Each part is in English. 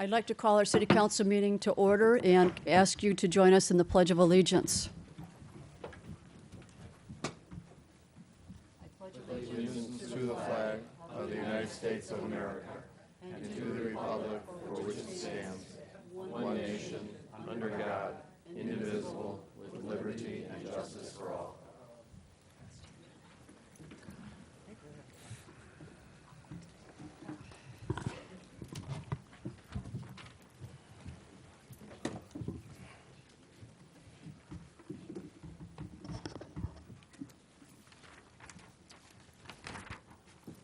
I'd like to call our city council meeting to order and ask you to join us in the Pledge of Allegiance. Allegiance to the flag of the United States of America and to the republic for which it stands, one nation, under God, indivisible, with liberty and justice for all.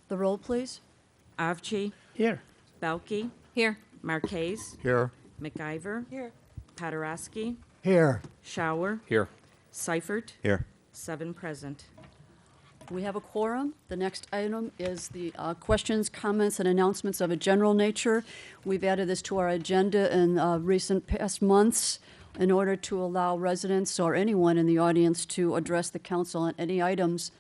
The roll, please. Avci. Here. Belke. Here. Marquez. Here. McIver. Here. Paderewski. Here. Shower. Here. Seifert. Here. 7 present. We have a quorum. The next item is the questions, comments, and announcements of a general nature. We've added this to our agenda in recent past months in order to allow residents or anyone in the audience to address the council on any items.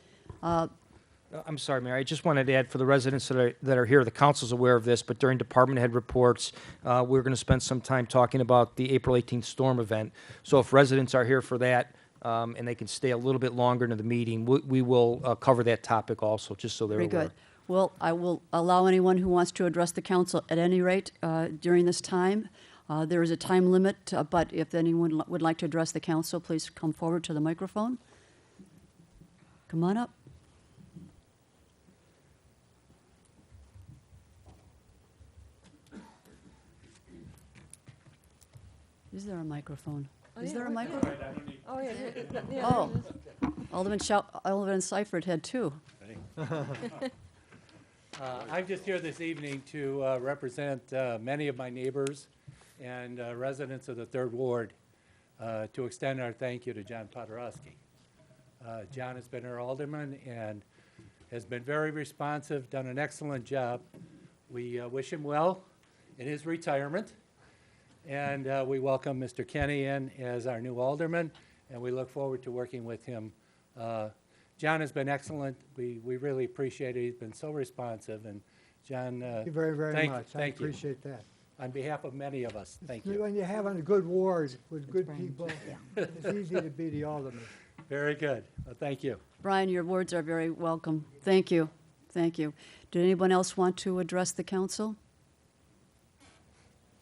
I'm sorry, Mayor. I just wanted to add for the residents that are here, the council's aware of this, but during department head reports, we're going to spend some time talking about the April 18th storm event. So if residents are here for that and they can stay a little bit longer into the meeting, we will cover that topic also, just so they're Very aware. good. Well, I will allow anyone who wants to address the council at any rate during this time. There is a time limit, but if anyone would like to address the council, please come forward to the microphone. Come on up. Is there a microphone? Is there a microphone? Oh, yeah. Oh, Alderman Seifert had two. I'm just here this evening to represent many of my neighbors and residents of the Third Ward to extend our thank you to John Paderewski. John has been our alderman and has been very responsive, done an excellent job. We wish him well in his retirement, and we welcome Mr. Kenny in as our new alderman, and we look forward to working with him. John has been excellent. We really appreciate it. He's been so responsive. And John, Thank you very, very much. I thank you. appreciate that. On behalf of many of us, thank you. When you're having a good ward with good people, it's easy to be the alderman. Very good. Well, thank you. Brian, your words are very welcome. Thank you. Thank you. Did anyone else want to address the council?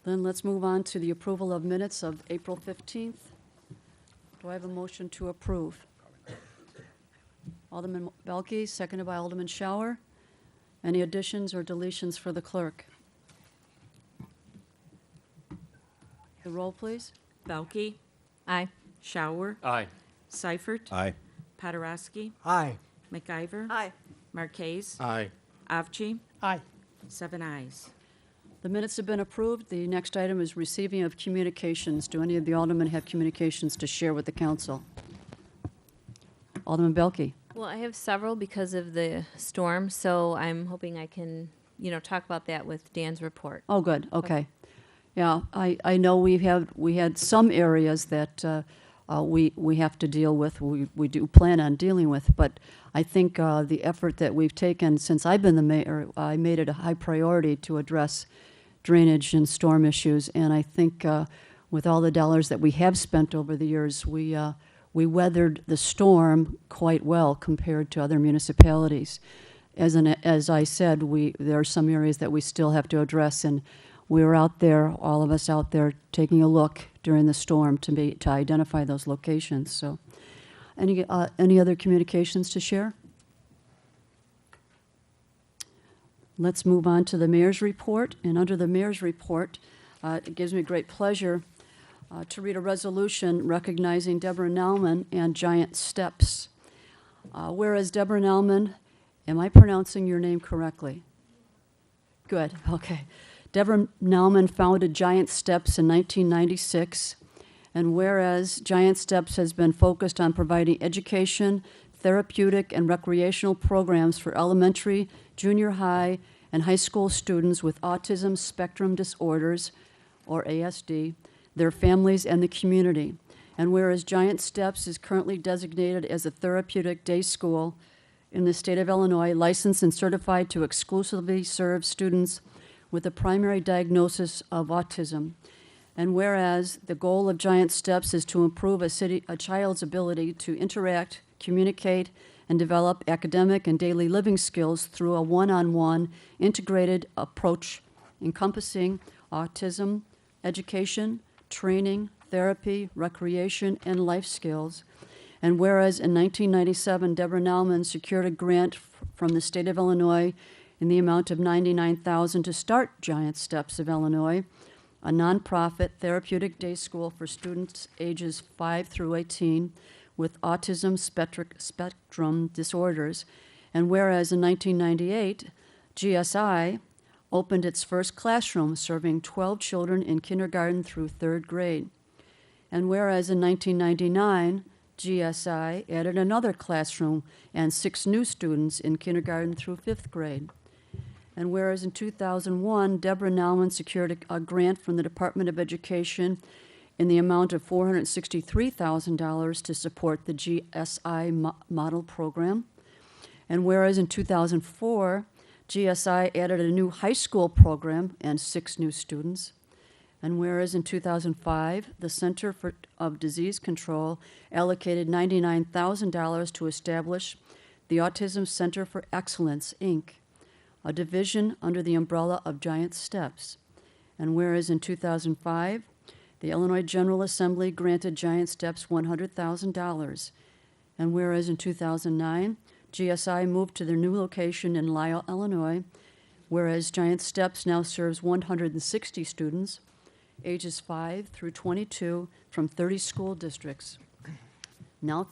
Then let's move on to the approval of minutes of April 15th. Do I have a motion to approve? Alderman Belke, seconded by Alderman Shower. Any additions or deletions for the clerk? The roll, please. Belke. Aye. Shower. Aye. Seifert. Aye. Paderewski. Aye. McIver. Aye. Marquez. Aye. Avci. Aye. 7 ayes. The minutes have been approved. The next item is receiving of communications. Do any of the aldermen have communications to share with the council? Alderman Belke. Well, I have several because of the storm, so I'm hoping I can, talk about that with Dan's report. Oh, good, okay. Yeah, I know we had some areas that we have to deal with, we do plan on dealing with, but I think the effort that we've taken since I've been the mayor, I made it a high priority to address drainage and storm issues, and I think with all the dollars that we have spent over the years, we weathered the storm quite well compared to other municipalities. As I said, there are some areas that we still have to address, and we were out there, all of us out there, taking a look during the storm to identify those locations. So, any other communications to share? Let's move on to the mayor's report. And under the mayor's report, it gives me great pleasure to read a resolution recognizing Deborah Nauman and Giant Steps. Whereas Deborah Nauman, am I pronouncing your name correctly? Good, okay. Deborah Nauman founded Giant Steps in 1996, and whereas Giant Steps has been focused on providing education, therapeutic, and recreational programs for elementary, junior high, and high school students with autism spectrum disorders, or ASD, their families, and the community. And whereas Giant Steps is currently designated as a therapeutic day school in the state of Illinois, licensed and certified to exclusively serve students with a primary diagnosis of autism. And whereas the goal of Giant Steps is to improve a child's ability to interact, communicate, and develop academic and daily living skills through a one-on-one integrated approach encompassing autism, education, training, therapy, recreation, and life skills. And whereas in 1997, Deborah Nauman secured a grant from the state of Illinois in the amount of $99,000 to start Giant Steps of Illinois, a nonprofit therapeutic day school for students ages 5 through 18 with autism spectrum disorders. And whereas in 1998, GSI opened its first classroom serving 12 children in kindergarten through 3rd grade. And whereas in 1999, GSI added another classroom and 6 new students in kindergarten through 5th grade. And whereas in 2001, Deborah Nauman secured a grant from the Department of Education in the amount of $463,000 to support the GSI model program. And whereas in 2004, GSI added a new high school program and 6 new students. And whereas in 2005, the Center of Disease Control allocated $99,000 to establish the Autism Center for Excellence, Inc., a division under the umbrella of Giant Steps. And whereas in 2005, the Illinois General Assembly granted Giant Steps $100,000. And whereas in 2009, GSI moved to their new location in Lisle, Illinois, whereas Giant Steps now serves 160 students, ages 5 through 22, from 30 school districts. Now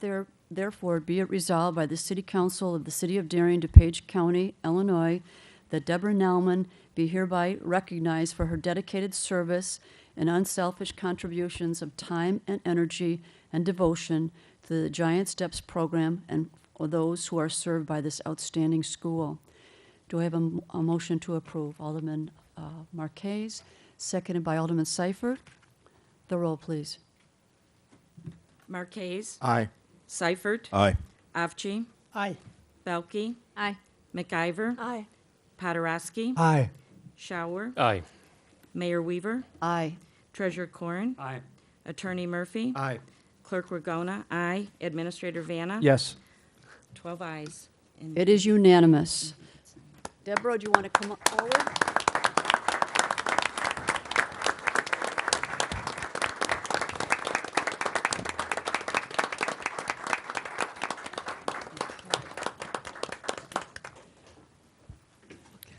therefore be it resolved by the City Council of the City of Darien, DuPage County, Illinois, that Deborah Nauman be hereby recognized for her dedicated service and unselfish contributions of time and energy and devotion to the Giant Steps program and for those who are served by this outstanding school. Do I have a motion to approve? Alderman Marquez, seconded by Alderman Seifert. The roll, please. Marquez. Aye. Seifert. Aye. Avci. Aye. Belkey. Aye. McIver. Aye. Poderowski. Aye. Shower. Aye. Mayor Weaver. Aye. Treasurer Corn. Aye. Attorney Murphy. Aye. Clerk Regona. Aye. Administrator Vanna. Yes. 12 ayes. And It is unanimous. Deborah, do you want to come up forward?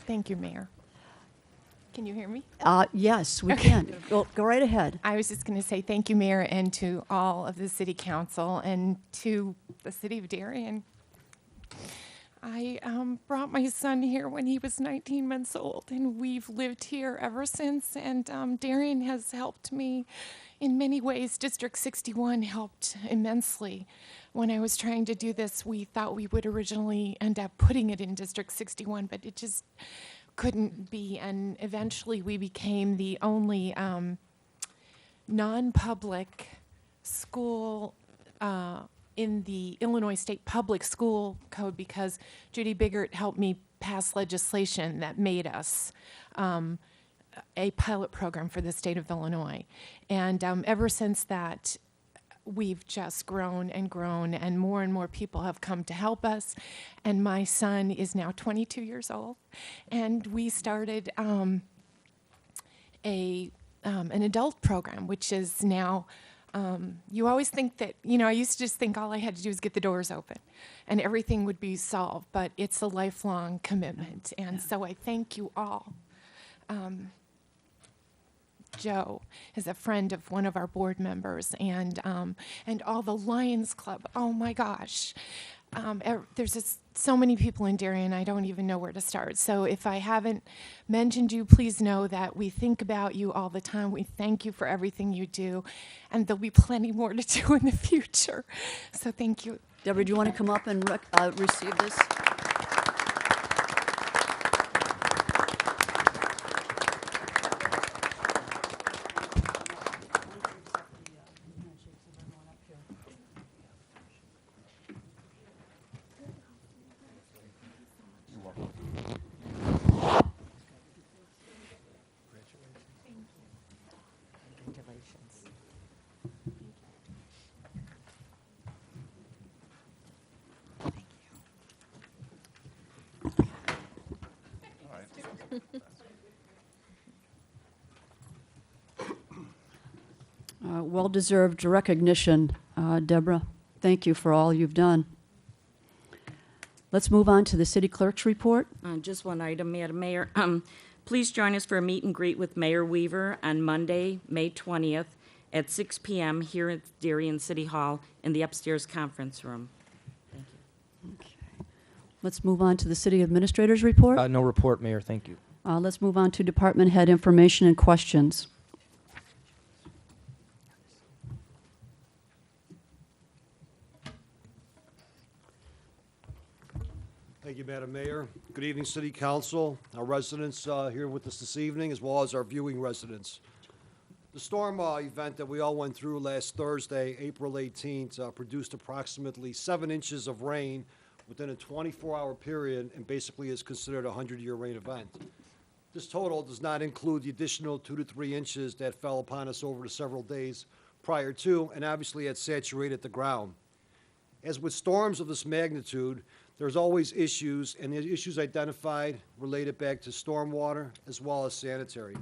Thank you, Mayor. Can you hear me? Yes, we can. Go right ahead. I was just going to say thank you, Mayor, and to all of the City Council and to the City of Darien. I brought my son here when he was 19 months old, and we've lived here ever since, and Darien has helped me in many ways. District 61 helped immensely. When I was trying to do this, we thought we would originally end up putting it in District 61, but it just couldn't be, and eventually we became the only non-public school in the Illinois State Public School Code because Judy Biggert helped me pass legislation that made us a pilot program for the state of Illinois. And ever since that, we've just grown, and more people have come to help us. And my son is now 22 years old, and we started an adult program, which is now, you always think that, I used to just think all I had to do was get the doors open and everything would be solved, but it's a lifelong commitment. And so I thank you all. Joe is a friend of one of our board members, and all the Lions Club. Oh my gosh, there's just so many people in Darien. I don't even know where to start. So if I haven't mentioned you, please know that we think about you all the time. We thank you for everything you do, and there'll be plenty more to do in the future. So thank you. Deborah, do you want to come up and receive this? Congratulations. Well-deserved recognition, Deborah. Thank you for all you've done. Let's move on to the city clerk's report. Just one item, Madam Mayor. Please join us for a meet and greet with Mayor Weaver on Monday, May 20th at 6 p.m. here at Darien City Hall in the upstairs conference room. Thank you. Let's move on to the city administrator's report. No report, Mayor, thank you. Let's move on to department head information and questions. Thank you, Madam Mayor. Good evening, City Council, our residents here with us this evening, as well as our viewing residents. The storm event that we all went through last Thursday, April 18th, produced approximately 7 inches of rain within a 24-hour period and basically is considered a 100-year rain event. This total does not include the additional 2 to 3 inches that fell upon us over the several days prior to, and obviously had saturated the ground. As with storms of this magnitude, there's always issues, and the issues identified related back to stormwater as well as sanitary.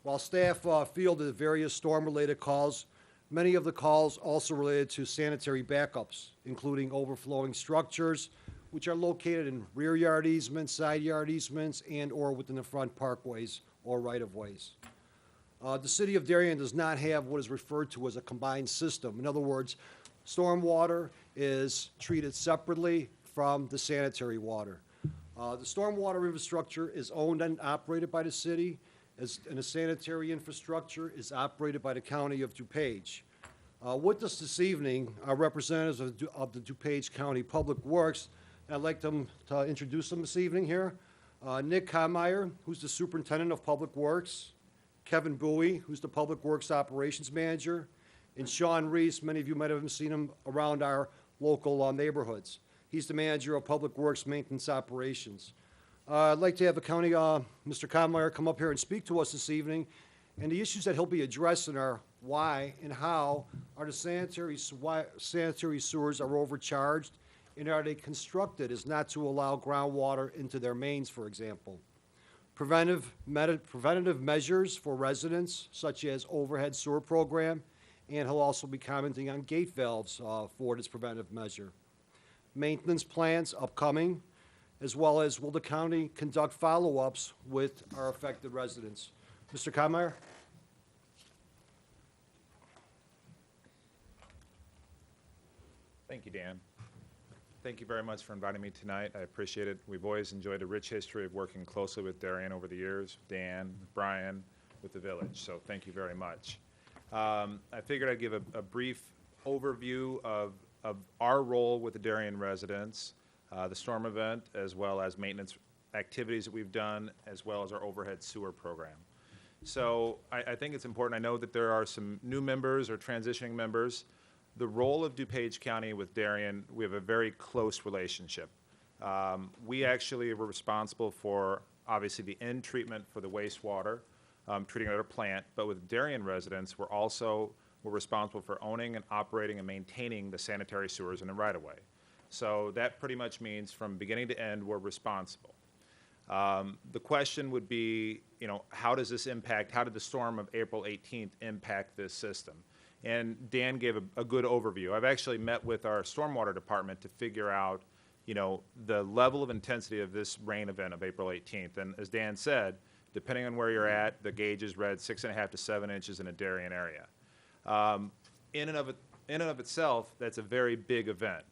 While staff fielded various storm-related calls, many of the calls also related to sanitary backups, including overflowing structures, which are located in rear yard easements, side yard easements, and/or within the front parkways or right-of-ways. The city of Darien does not have what is referred to as a combined system. In other words, stormwater is treated separately from the sanitary water. The stormwater infrastructure is owned and operated by the city, and the sanitary infrastructure is operated by the county of DuPage. With us this evening are representatives of the DuPage County Public Works. And I'd like them to introduce them this evening here. Nick Conmeyer, who's the Superintendent of Public Works, Kevin Bowie, who's the Public Works Operations Manager, and Sean Reese. Many of you might have seen him around our local neighborhoods. He's the Manager of Public Works Maintenance Operations. I'd like to have the county, Mr. Conmeyer, come up here and speak to us this evening. And the issues that he'll be addressing are why and how are the sanitary sewers are overcharged, and are they constructed as not to allow groundwater into their mains, for example. Preventative measures for residents, such as overhead sewer program, and he'll also be commenting on gate valves for this preventive measure. Maintenance plans upcoming, as well as will the county conduct follow-ups with our affected residents. Mr. Conmeyer? Thank you, Dan. Thank you very much for inviting me tonight. I appreciate it. We've always enjoyed a rich history of working closely with Darien over the years, Dan, Brian, with the village, so thank you very much. I figured I'd give a brief overview of our role with the Darien residents, the storm event, as well as maintenance activities that we've done, as well as our overhead sewer program. So I think it's important. I know that there are some new members or transitioning members. The role of DuPage County with Darien, we have a very close relationship. We actually were responsible for, obviously, the end treatment for the wastewater, treating it at a plant, but with Darien residents, we're responsible for owning and operating and maintaining the sanitary sewers in the right-of-way. So that pretty much means from beginning to end, we're responsible. The question would be, how does this impact, how did the storm of April 18th impact this system? And Dan gave a good overview. I've actually met with our stormwater department to figure out, the level of intensity of this rain event of April 18th. And as Dan said, depending on where you're at, the gauges read 6.5 to 7 inches in a Darien area. In and of itself, that's a very big event.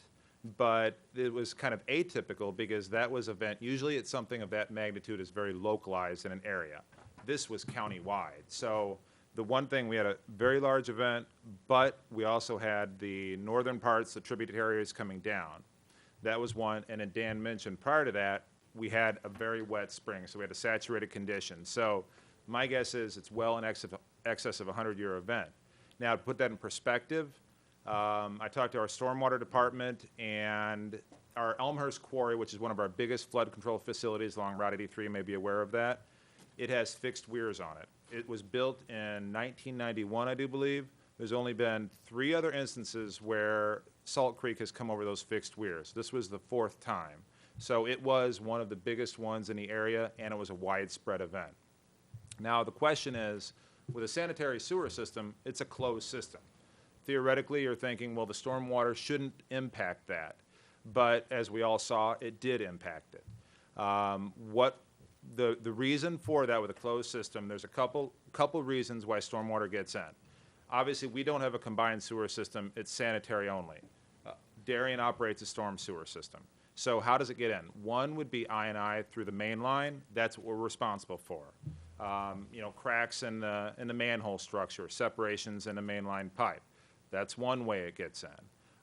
But it was kind of atypical because that was event, usually it's something of that magnitude is very localized in an area. This was countywide. So the one thing, we had a very large event, but we also had the northern parts, the tributaries coming down. That was one, and then Dan mentioned prior to that, we had a very wet spring, so we had a saturated condition. So my guess is it's well in excess of a 100-year event. Now, to put that in perspective, I talked to our stormwater department, and our Elmhurst Quarry, which is one of our biggest flood control facilities along Route 83, you may be aware of that, it has fixed weirs on it. It was built in 1991, I do believe. There's only been 3 other instances where Salt Creek has come over those fixed weirs. This was the 4th time. So it was one of the biggest ones in the area, and it was a widespread event. Now, the question is, with a sanitary sewer system, it's a closed system. Theoretically, you're thinking, well, the stormwater shouldn't impact that. But as we all saw, it did impact it. The reason for that with a closed system, there's a couple reasons why stormwater gets in. Obviously, we don't have a combined sewer system. It's sanitary only. Darien operates a storm sewer system. So how does it get in? One would be I&I through the main line. That's what we're responsible for. Cracks in the manhole structure, separations in the mainline pipe. That's one way it gets in.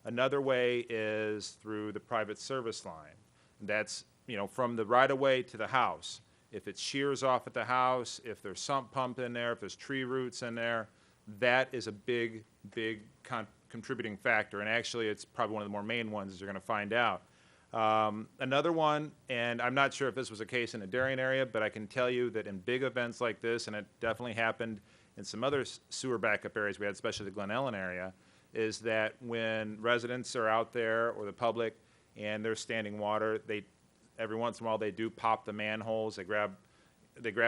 Another way is through the private service line. That's, from the right-of-way to the house. If it shears off at the house, if there's sump pump in there, if there's tree roots in there, that is a big contributing factor. And actually, it's probably one of the more main ones, as you're going to find out. Another one, and I'm not sure if this was a case in the Darien area, but I can tell you that in big events like this, and it definitely happened in some other sewer backup areas we had, especially the Glen Ellen area, is that when residents are out there or the public and there's standing water, every once in a while they do pop the manholes. They grab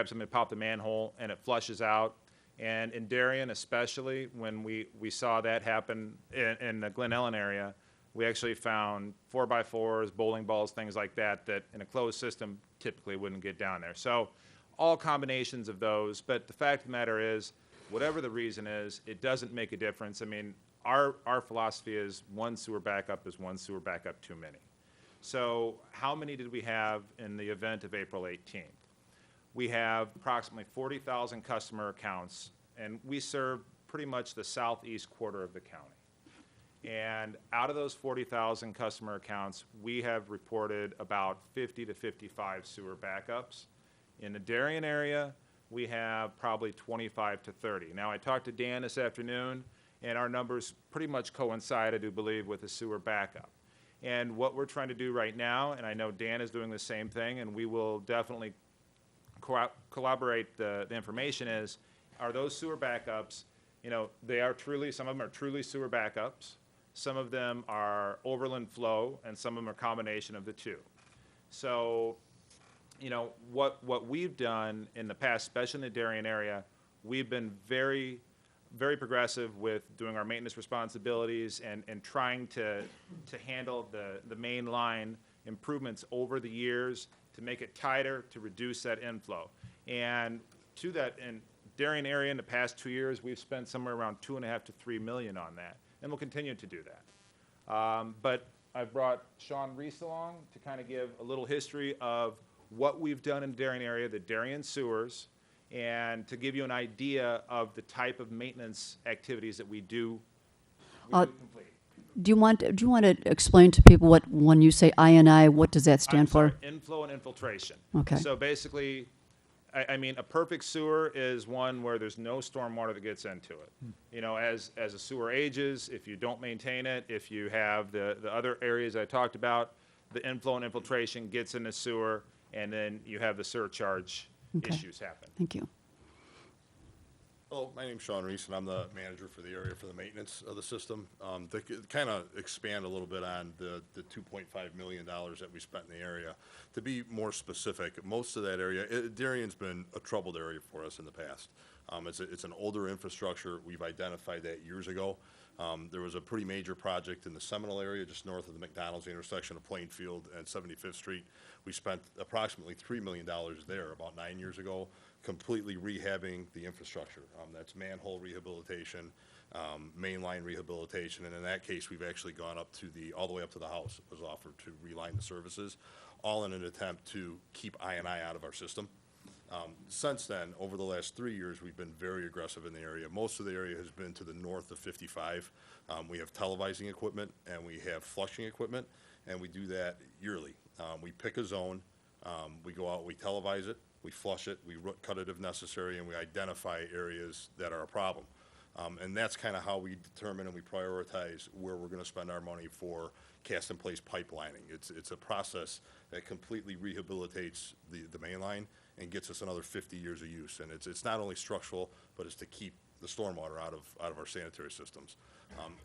something to pop the manhole and it flushes out. And in Darien especially, when we saw that happen in the Glen Ellen area, we actually found 4x4s, bowling balls, things like that in a closed system typically wouldn't get down there. So all combinations of those, but the fact of the matter is, whatever the reason is, it doesn't make a difference. I mean, our philosophy is one sewer backup is one sewer backup too many. So how many did we have in the event of April 18th? We have approximately 40,000 customer accounts, and we serve pretty much the southeast quarter of the county. And out of those 40,000 customer accounts, we have reported about 50 to 55 sewer backups. In the Darien area, we have probably 25 to 30. Now, I talked to Dan this afternoon, and our numbers pretty much coincide, I do believe, with the sewer backup. And what we're trying to do right now, and I know Dan is doing the same thing, and we will definitely collaborate the information are those sewer backups, they are truly, some of them are truly sewer backups. Some of them are overland flow, and some of them are a combination of the two. So, what we've done in the past, especially in the Darien area, we've been very, very progressive with doing our maintenance responsibilities and trying to handle the main line improvements over the years to make it tighter, to reduce that inflow. And to that, in Darien area in the past 2 years, we've spent somewhere around $2.5 to $3 million on that. And we'll continue to do that. But I've brought Sean Reese along to kind of give a little history of what we've done in the Darien area, the Darien sewers, and to give you an idea of the type of maintenance activities that we do complete. Do you want to explain to people when you say I&I, what does that stand for? Inflow and infiltration. Okay. So basically, I mean, a perfect sewer is one where there's no stormwater that gets into it. As a sewer ages, if you don't maintain it, if you have the other areas I talked about, the inflow and infiltration gets in the sewer, and then you have the surcharge issues happen. Thank you. Hello, my name's Sean Reese, and I'm the manager for the area for the maintenance of the system. To kind of expand a little bit on the $2.5 million that we spent in the area, to be more specific, most of that area, Darien's been a troubled area for us in the past. It's an older infrastructure. We've identified that years ago. There was a pretty major project in the Seminole area, just north of the McDonald's intersection of Plainfield and 75th Street. We spent approximately $3 million there about 9 years ago, completely rehabbing the infrastructure. That's manhole rehabilitation, mainline rehabilitation, and in that case, we've actually gone all the way up to the house. It was offered to reline the services, all in an attempt to keep I&I out of our system. Since then, over the last 3 years, we've been very aggressive in the area. Most of the area has been to the north of 55. We have televising equipment and we have flushing equipment, and we do that yearly. We pick a zone, we go out, we televise it, we flush it, we root cut it if necessary, and we identify areas that are a problem. And that's kind of how we determine and we prioritize where we're going to spend our money for cast-in-place pipelining. It's a process that completely rehabilitates the main line and gets us another 50 years of use. And it's not only structural, but it's to keep the stormwater out of our sanitary systems.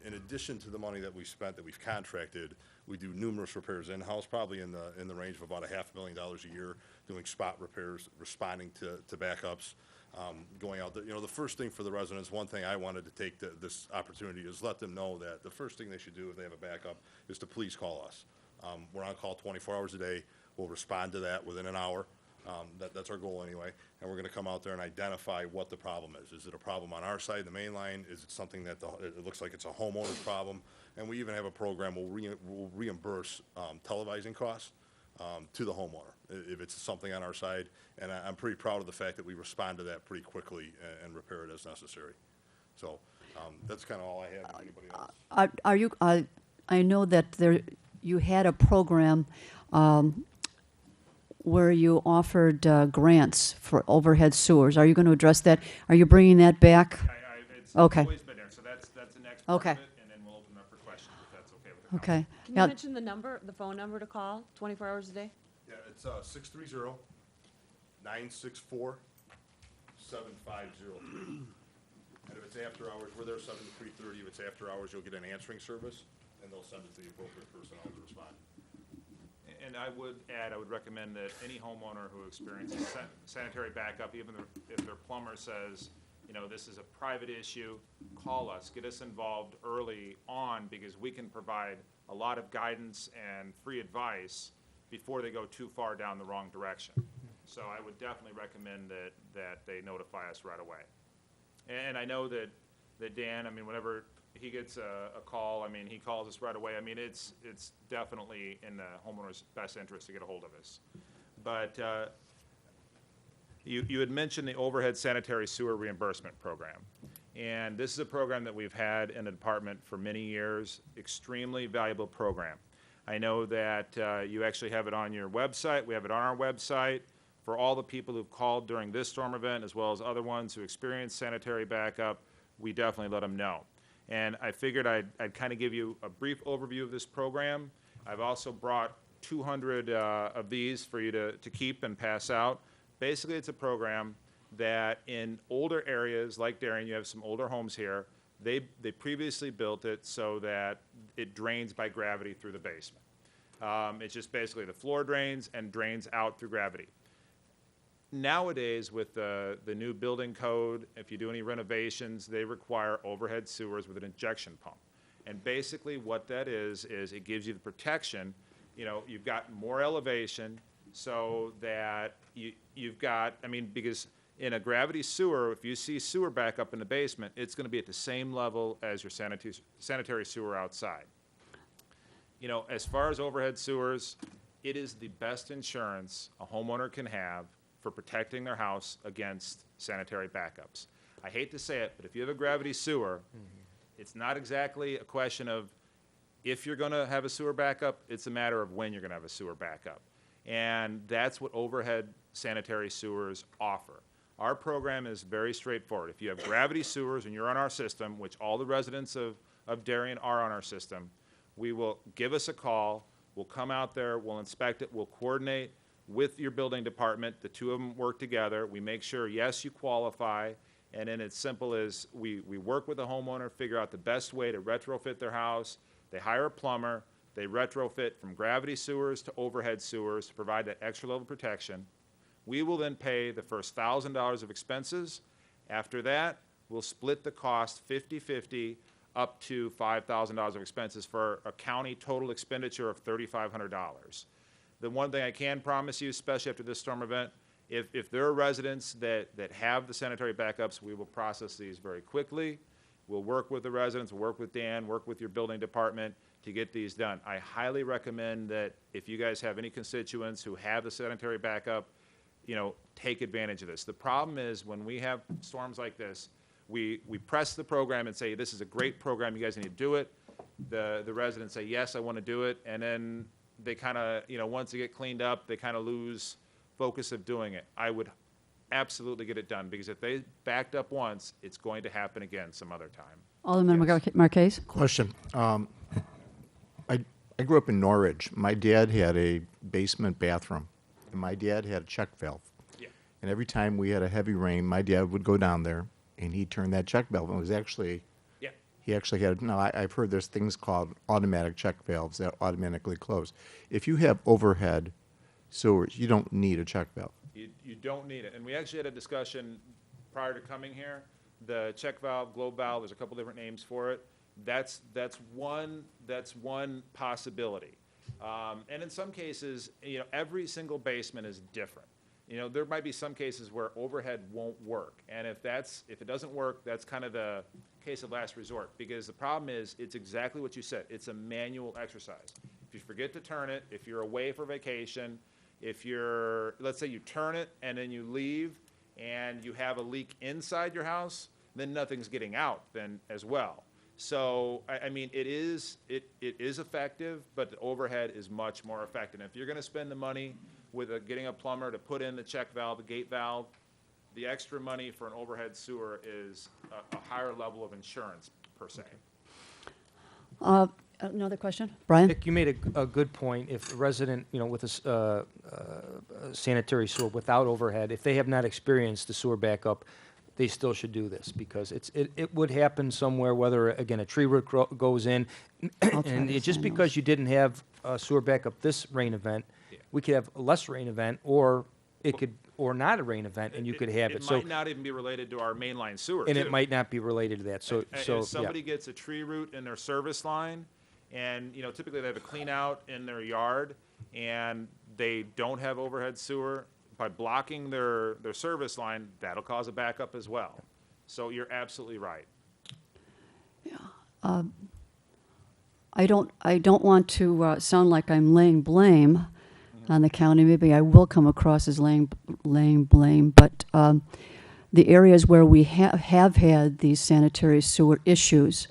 In addition to the money that we spent, that we've contracted, we do numerous repairs in-house, probably in the range of about $500,000 a year, doing spot repairs, responding to backups, going out there. You know, the first thing for the residents, one thing I wanted to take this opportunity is let them know that the first thing they should do if they have a backup is to please call us. We're on call 24 hours a day. We'll respond to that within an hour. That's our goal anyway. And we're going to come out there and identify what the problem is. Is it a problem on our side, the main line? Is it something that it looks like it's a homeowner's problem? And we even have a program we'll reimburse televising costs to the homeowner if it's something on our side. And I'm pretty proud of the fact that we respond to that pretty quickly and repair it as necessary. So that's kind of all I have. Anybody else? Are you, I know that you had a program where you offered grants for overhead sewers. Are you going to address that? Are you bringing that back? It's Okay. always been there, so that's the next part Okay. of it, and then we'll open up for questions if that's okay with the council. Okay. Can Now- you mention the number, the phone number to call, 24 hours a day? Yeah, it's 630-964-7503. And if it's after hours, we're there 7 to 3:30. If it's after hours, you'll get an answering service, and they'll send it to the appropriate personnel to respond. And I would add, I would recommend that any homeowner who experiences sanitary backup, even if their plumber says, you know, this is a private issue, call us, get us involved early on, because we can provide a lot of guidance and free advice before they go too far down the wrong direction. So I would definitely recommend that they notify us right away. And I know that Dan, I mean, whenever he gets a call, I mean, he calls us right away. I mean, it's definitely in the homeowner's best interest to get a hold of us. But you had mentioned the overhead sanitary sewer reimbursement program. And this is a program that we've had in the department for many years, extremely valuable program. I know that you actually have it on your website. We have it on our website. For all the people who've called during this storm event, as well as other ones who experienced sanitary backup, we definitely let them know. And I figured I'd kind of give you a brief overview of this program. I've also brought 200 of these for you to keep and pass out. Basically, it's a program that in older areas like Darien, you have some older homes here, they previously built it so that it drains by gravity through the basement. It's just basically the floor drains and drains out through gravity. Nowadays, with the new building code, if you do any renovations, they require overhead sewers with an injection pump. And basically what that is it gives you the protection. You know, you've got more elevation so that you've got, I mean, because in a gravity sewer, if you see sewer back up in the basement, it's going to be at the same level as your sanitary sewer outside. You know, as far as overhead sewers, it is the best insurance a homeowner can have for protecting their house against sanitary backups. I hate to say it, but if you have a gravity sewer, it's not exactly a question of if you're going to have a sewer backup, it's a matter of when you're going to have a sewer backup. And that's what overhead sanitary sewers offer. Our program is very straightforward. If you have gravity sewers and you're on our system, which all the residents of Darien are on our system, we will give us a call, we'll come out there, we'll inspect it, we'll coordinate with your building department. The two of them work together. We make sure, yes, you qualify, and then it's simple as we work with the homeowner, figure out the best way to retrofit their house. They hire a plumber. They retrofit from gravity sewers to overhead sewers to provide that extra level of protection. We will then pay the first $1,000 of expenses. After that, we'll split the cost 50-50 up to $5,000 of expenses for a county total expenditure of $3,500. The one thing I can promise you, especially after this storm event, if there are residents that have the sanitary backups, we will process these very quickly. We'll work with the residents, we'll work with Dan, work with your building department to get these done. I highly recommend that if you guys have any constituents who have the sanitary backup, you know, take advantage of this. The problem is when we have storms like this, we press the program and say, this is a great program, you guys need to do it. The residents say, yes, I want to do it, and then they kind of, you know, once they get cleaned up, they kind of lose focus of doing it. I would absolutely get it done, because if they backed up once, it's going to happen again some other time. Alderman Marquez? Question. I grew up in Norridge. My dad had a basement bathroom, and my dad had a check valve. Yeah. And every time we had a heavy rain, my dad would go down there and he'd turn that check valve. And it was actually, Yeah. he actually had, now I've heard there's things called automatic check valves that automatically close. If you have overhead sewers, you don't need a check valve. You don't need it. And we actually had a discussion prior to coming here. The check valve, globe valve, there's a couple different names for it. That's one possibility. And in some cases, every single basement is different. There might be some cases where overhead won't work. And if it doesn't work, that's kind of the case of last resort, because the problem is, it's exactly what you said. It's a manual exercise. If you forget to turn it, if you're away for vacation, let's say you turn it and then you leave and you have a leak inside your house, then nothing's getting out then as well. So, I mean, it is effective, but the overhead is much more effective. If you're going to spend the money with getting a plumber to put in the check valve, the gate valve, the extra money for an overhead sewer is a higher level of insurance, per se. Another question? Brian? Nick, you made a good point. If a resident, with a sanitary sewer without overhead, if they have not experienced the sewer backup, they still should do this, because it would happen somewhere, whether, again, a tree root goes in, and just because you didn't have a sewer backup this rain event, we could have a less rain event, or it could, or not a rain event, and you could have it. It might not even be related to our mainline sewer, and too. it might not be related to that. So If somebody gets a tree root in their service line, and typically they have a clean out in their yard, and they don't have overhead sewer, by blocking their service line, that'll cause a backup as well. So you're absolutely right. I don't want to sound like I'm laying blame on the county. Maybe I will come across as laying blame, but the areas where we have had these sanitary sewer issues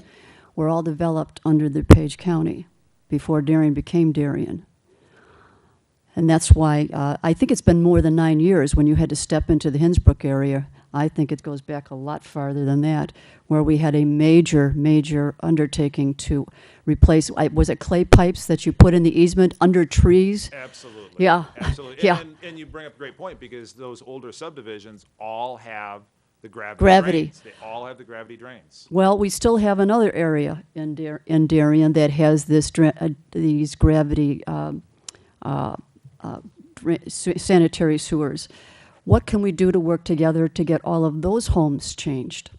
were all developed under DuPage County before Darien became Darien. And that's why I think it's been more than 9 years when you had to step into the Hinsbrook area. I think it goes back a lot farther than that, where we had a major undertaking to replace, was it clay pipes that you put in the easement under trees? Absolutely. Yeah. Absolutely. Yeah. And you bring up a great point, because those older subdivisions all have the gravity drains. They all have the gravity drains. Well, we still have another area in Darien that has these gravity sanitary sewers. What can we do to work together to get all of those homes changed?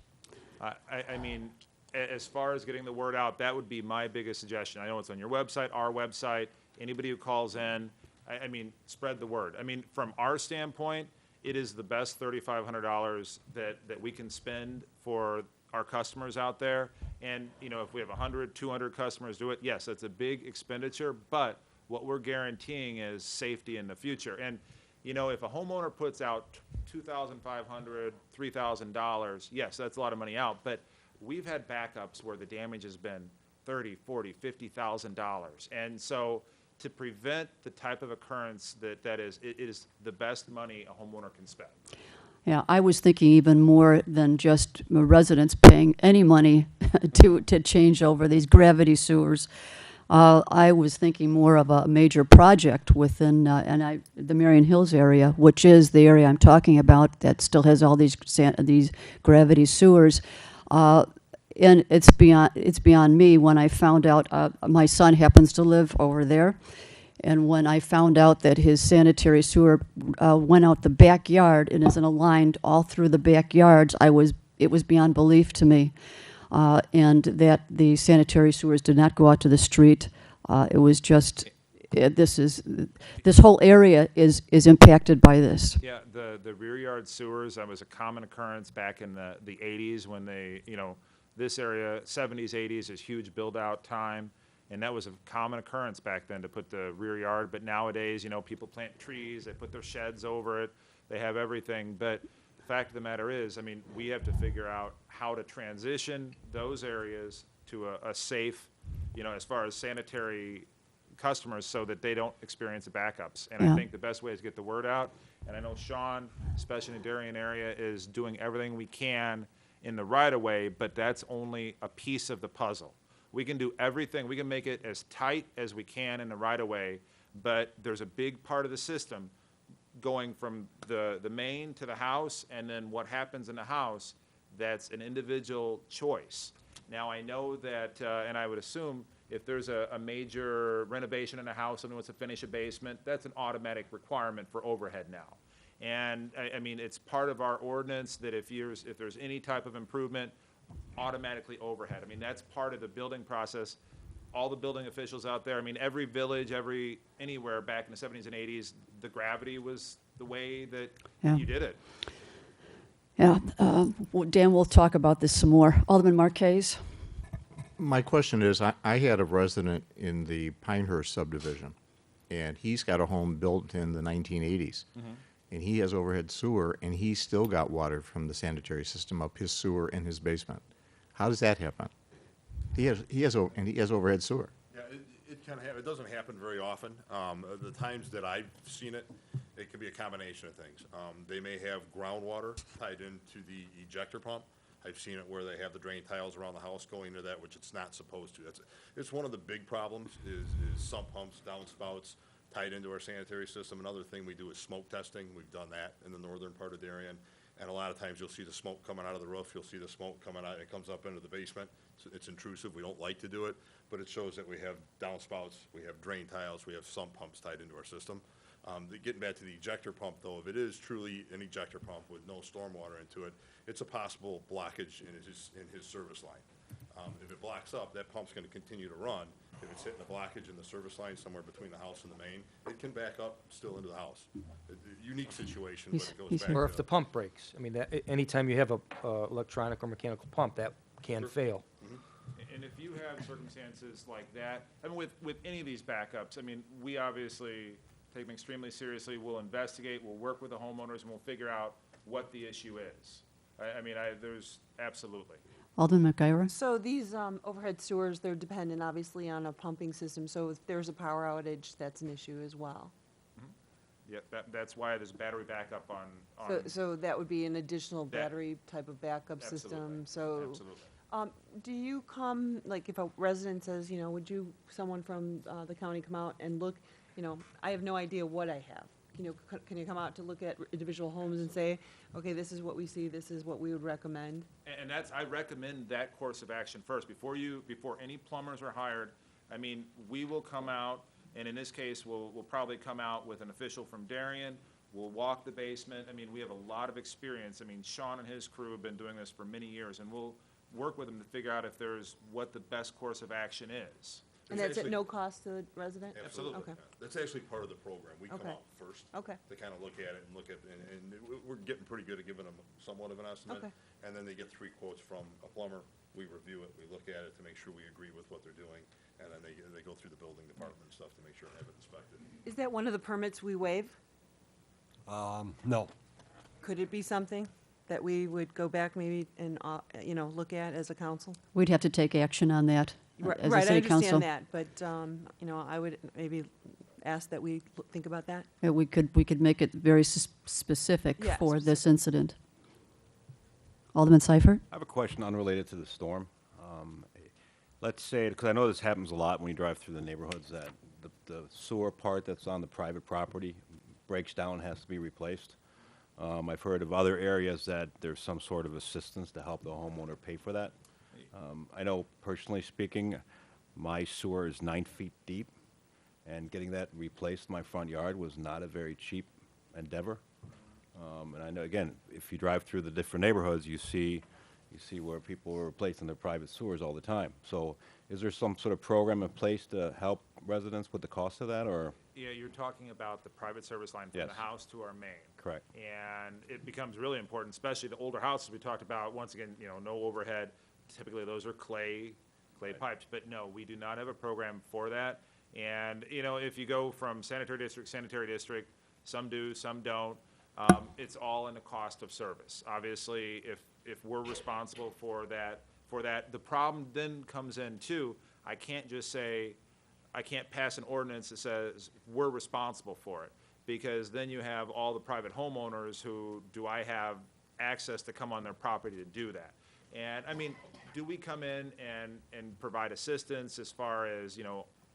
I mean, as far as getting the word out, that would be my biggest suggestion. I know it's on your website, our website, anybody who calls in, I mean, spread the word. I mean, from our standpoint, it is the best $3,500 that we can spend for our customers out there. And, if we have 100, 200 customers do it, yes, that's a big expenditure, but what we're guaranteeing is safety in the future. And, if a homeowner puts out $2,500, $3,000, yes, that's a lot of money out, but we've had backups where the damage has been $30,000, $40,000, $50,000. And so to prevent the type of occurrence it is the best money a homeowner can spend. Yeah, I was thinking even more than just residents paying any money to change over these gravity sewers. I was thinking more of a major project within the Marion Hills area, which is the area I'm talking about that still has all these gravity sewers. And it's beyond me. When I found out, my son happens to live over there, and when I found out that his sanitary sewer went out the backyard and isn't aligned all through the backyards, it was beyond belief to me. And that the sanitary sewers did not go out to the street. It was just, this whole area is impacted by this. Yeah, the rear yard sewers, that was a common occurrence back in the 80s when they, this area, 70s, 80s is huge build-out time, and that was a common occurrence back then to put the rear yard. But nowadays, people plant trees, they put their sheds over it, they have everything. But the fact of the matter is, I mean, we have to figure out how to transition those areas to a safe, as far as sanitary customers, so that they don't experience the backups. And Yeah. I think the best way is to get the word out. And I know Sean, especially in the Darien area, is doing everything we can in the right-of-way, but that's only a piece of the puzzle. We can do everything. We can make it as tight as we can in the right-of-way, but there's a big part of the system going from the main to the house, and then what happens in the house, that's an individual choice. Now, I know that, and I would assume, if there's a major renovation in a house, someone wants to finish a basement, that's an automatic requirement for overhead now. And, I mean, it's part of our ordinance that if there's any type of improvement, automatically overhead. I mean, that's part of the building process. All the building officials out there, I mean, every village, anywhere back in the 70s and 80s, the gravity was the way that Yeah. you did it. Yeah, Dan, we'll talk about this some more. Alderman Marquez? My question is, I had a resident in the Pinehurst subdivision, and he's got a home built in the 1980s. And he has overhead sewer, and he still got water from the sanitary system up his sewer in his basement. How does that happen? He has overhead sewer. Yeah, it kind of it doesn't happen very often. The times that I've seen it, it can be a combination of things. They may have groundwater tied into the ejector pump. I've seen it where they have the drain tiles around the house going to that, which it's not supposed to. It's one of the big problems is sump pumps, downspouts tied into our sanitary system. Another thing we do is smoke testing. We've done that in the northern part of Darien. And a lot of times you'll see the smoke coming out of the roof. You'll see the smoke coming out. It comes up into the basement. It's intrusive. We don't like to do it, but it shows that we have downspouts, we have drain tiles, we have sump pumps tied into our system. Getting back to the ejector pump, though, if it is truly an ejector pump with no stormwater into it, it's a possible blockage in his service line. If it blocks up, that pump's going to continue to run. If it's hitting a blockage in the service line somewhere between the house and the main, it can back up still into the house. Unique situation, but it goes back Or to if the pump breaks. I mean, anytime you have a electronic or mechanical pump, that can fail. And if you have circumstances like that, I mean, with any of these backups, I mean, we obviously take them extremely seriously. We'll investigate, we'll work with the homeowners, and we'll figure out what the issue is. I mean, there's absolutely. Alderman McIra? So these overhead sewers, they're dependent obviously on a pumping system, so if there's a power outage, that's an issue as well. Yeah, that's why there's battery backup on. So that would be an additional That- battery type of backup system, so. Absolutely. Do you come, like if a resident says, would someone from the county come out and look, I have no idea what I have. Can you come out to look at individual homes and say, okay, this is what we see, this is what we would recommend? And I recommend that course of action first. Before any plumbers are hired, I mean, we will come out, and in this case, we'll probably come out with an official from Darien. We'll walk the basement. I mean, we have a lot of experience. I mean, Sean and his crew have been doing this for many years, and we'll work with them to figure out what the best course of action is. And that's at no cost to the resident? Absolutely. Okay. That's actually part of the program. We come Okay. out first. Okay. To kind of look at it and we're getting pretty good at giving them somewhat of an estimate. Okay. And then they get 3 quotes from a plumber. We review it, we look at it to make sure we agree with what they're doing. And then they go through the building department and stuff to make sure they have it inspected. Is that one of the permits we waive? No. Could it be something that we would go back maybe and, look at as a council? We'd have to take action on that as a Right, I city council. understand that, but, I would maybe ask that we think about that. Yeah, we could make it very specific Yeah, for this incident. Alderman Seifert? I have a question unrelated to the storm. Let's say, because I know this happens a lot when you drive through the neighborhoods, that the sewer part that's on the private property breaks down and has to be replaced. I've heard of other areas that there's some sort of assistance to help the homeowner pay for that. I know, personally speaking, my sewer is 9 feet deep, and getting that replaced in my front yard was not a very cheap endeavor. And I know, again, if you drive through the different neighborhoods, you see where people are replacing their private sewers all the time. So is there some sort of program in place to help residents with the cost of that, or? Yeah, you're talking about the private service line from Yes. the house to our main. Correct. And it becomes really important, especially the older houses we talked about. Once again, no overhead. Typically, those are clay pipes. But no, we do not have a program for that. And, if you go from sanitary district, some do, some don't. It's all in the cost of service. Obviously, if we're responsible for that, the problem then comes in too. I can't just say, I can't pass an ordinance that says we're responsible for it, because then you have all the private homeowners who, do I have access to come on their property to do that? And I mean, do we come in and provide assistance as far as,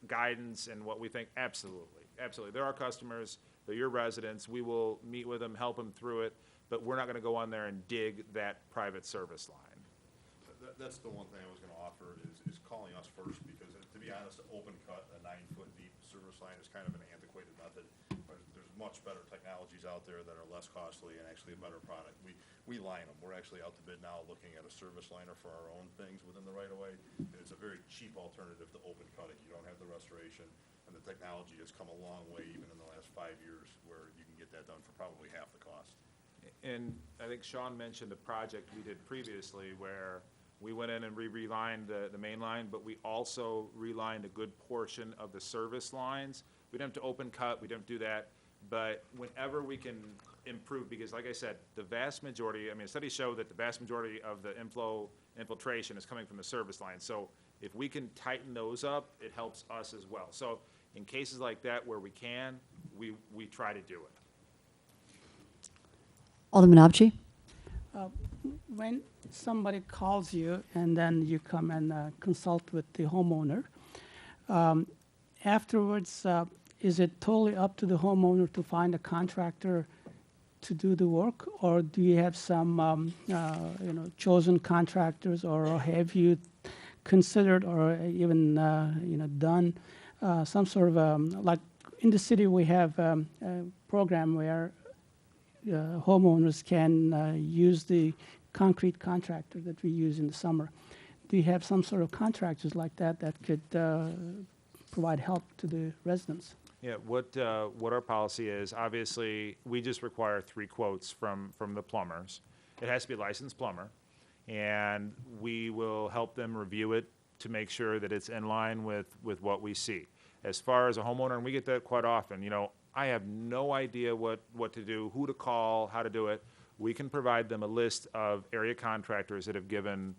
guidance and what we think? Absolutely. Absolutely. There are customers they're your residents, we will meet with them, help them through it, but we're not gonna go on there and dig that private service line. That's the one thing I was gonna offer, is calling us first, because to be honest, open cut, a 9-foot deep service line is kind of an antiquated method. There's much better technologies out there that are less costly and actually a better product. We line them. We're actually out to bid now looking at a service liner for our own things within the right of way. And it's a very cheap alternative to open cutting. You don't have the restoration, and the technology has come a long way even in the last 5 years where you can get that done for probably half the cost. And I think Sean mentioned a project we did previously where we went in and relined the main line, but we also relined a good portion of the service lines. We didn't have to open cut, we didn't do that, but whenever we can improve, because like I said, the vast majority, I mean, studies show that the vast majority of the infiltration is coming from the service line. So if we can tighten those up, it helps us as well. So in cases like that where we can, we try to do it. Alderman Abchi? When somebody calls you and then you come and consult with the homeowner, afterwards, is it totally up to the homeowner to find a contractor to do the work, or do you have some chosen contractors, or have you considered or even done some sort of like in the city we have a program where homeowners can use the concrete contractor that we use in the summer. Do you have some sort of contractors like that that could provide help to the residents? Yeah, what our policy is, obviously, we just require 3 quotes from the plumbers. It has to be a licensed plumber, and we will help them review it to make sure that it's in line with what we see. As far as a homeowner, and we get that quite often, I have no idea what to do, who to call, how to do it. We can provide them a list of area contractors that have given,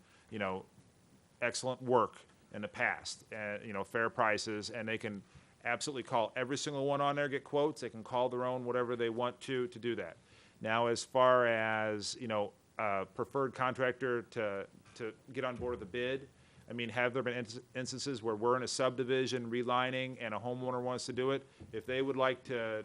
excellent work in the past, and, fair prices, and they can absolutely call every single one on there, get quotes. They can call their own, whatever they want to do that. Now, as far as, preferred contractor to get on board with the bid, I mean, have there been instances where we're in a subdivision relining and a homeowner wants to do it? If they would like to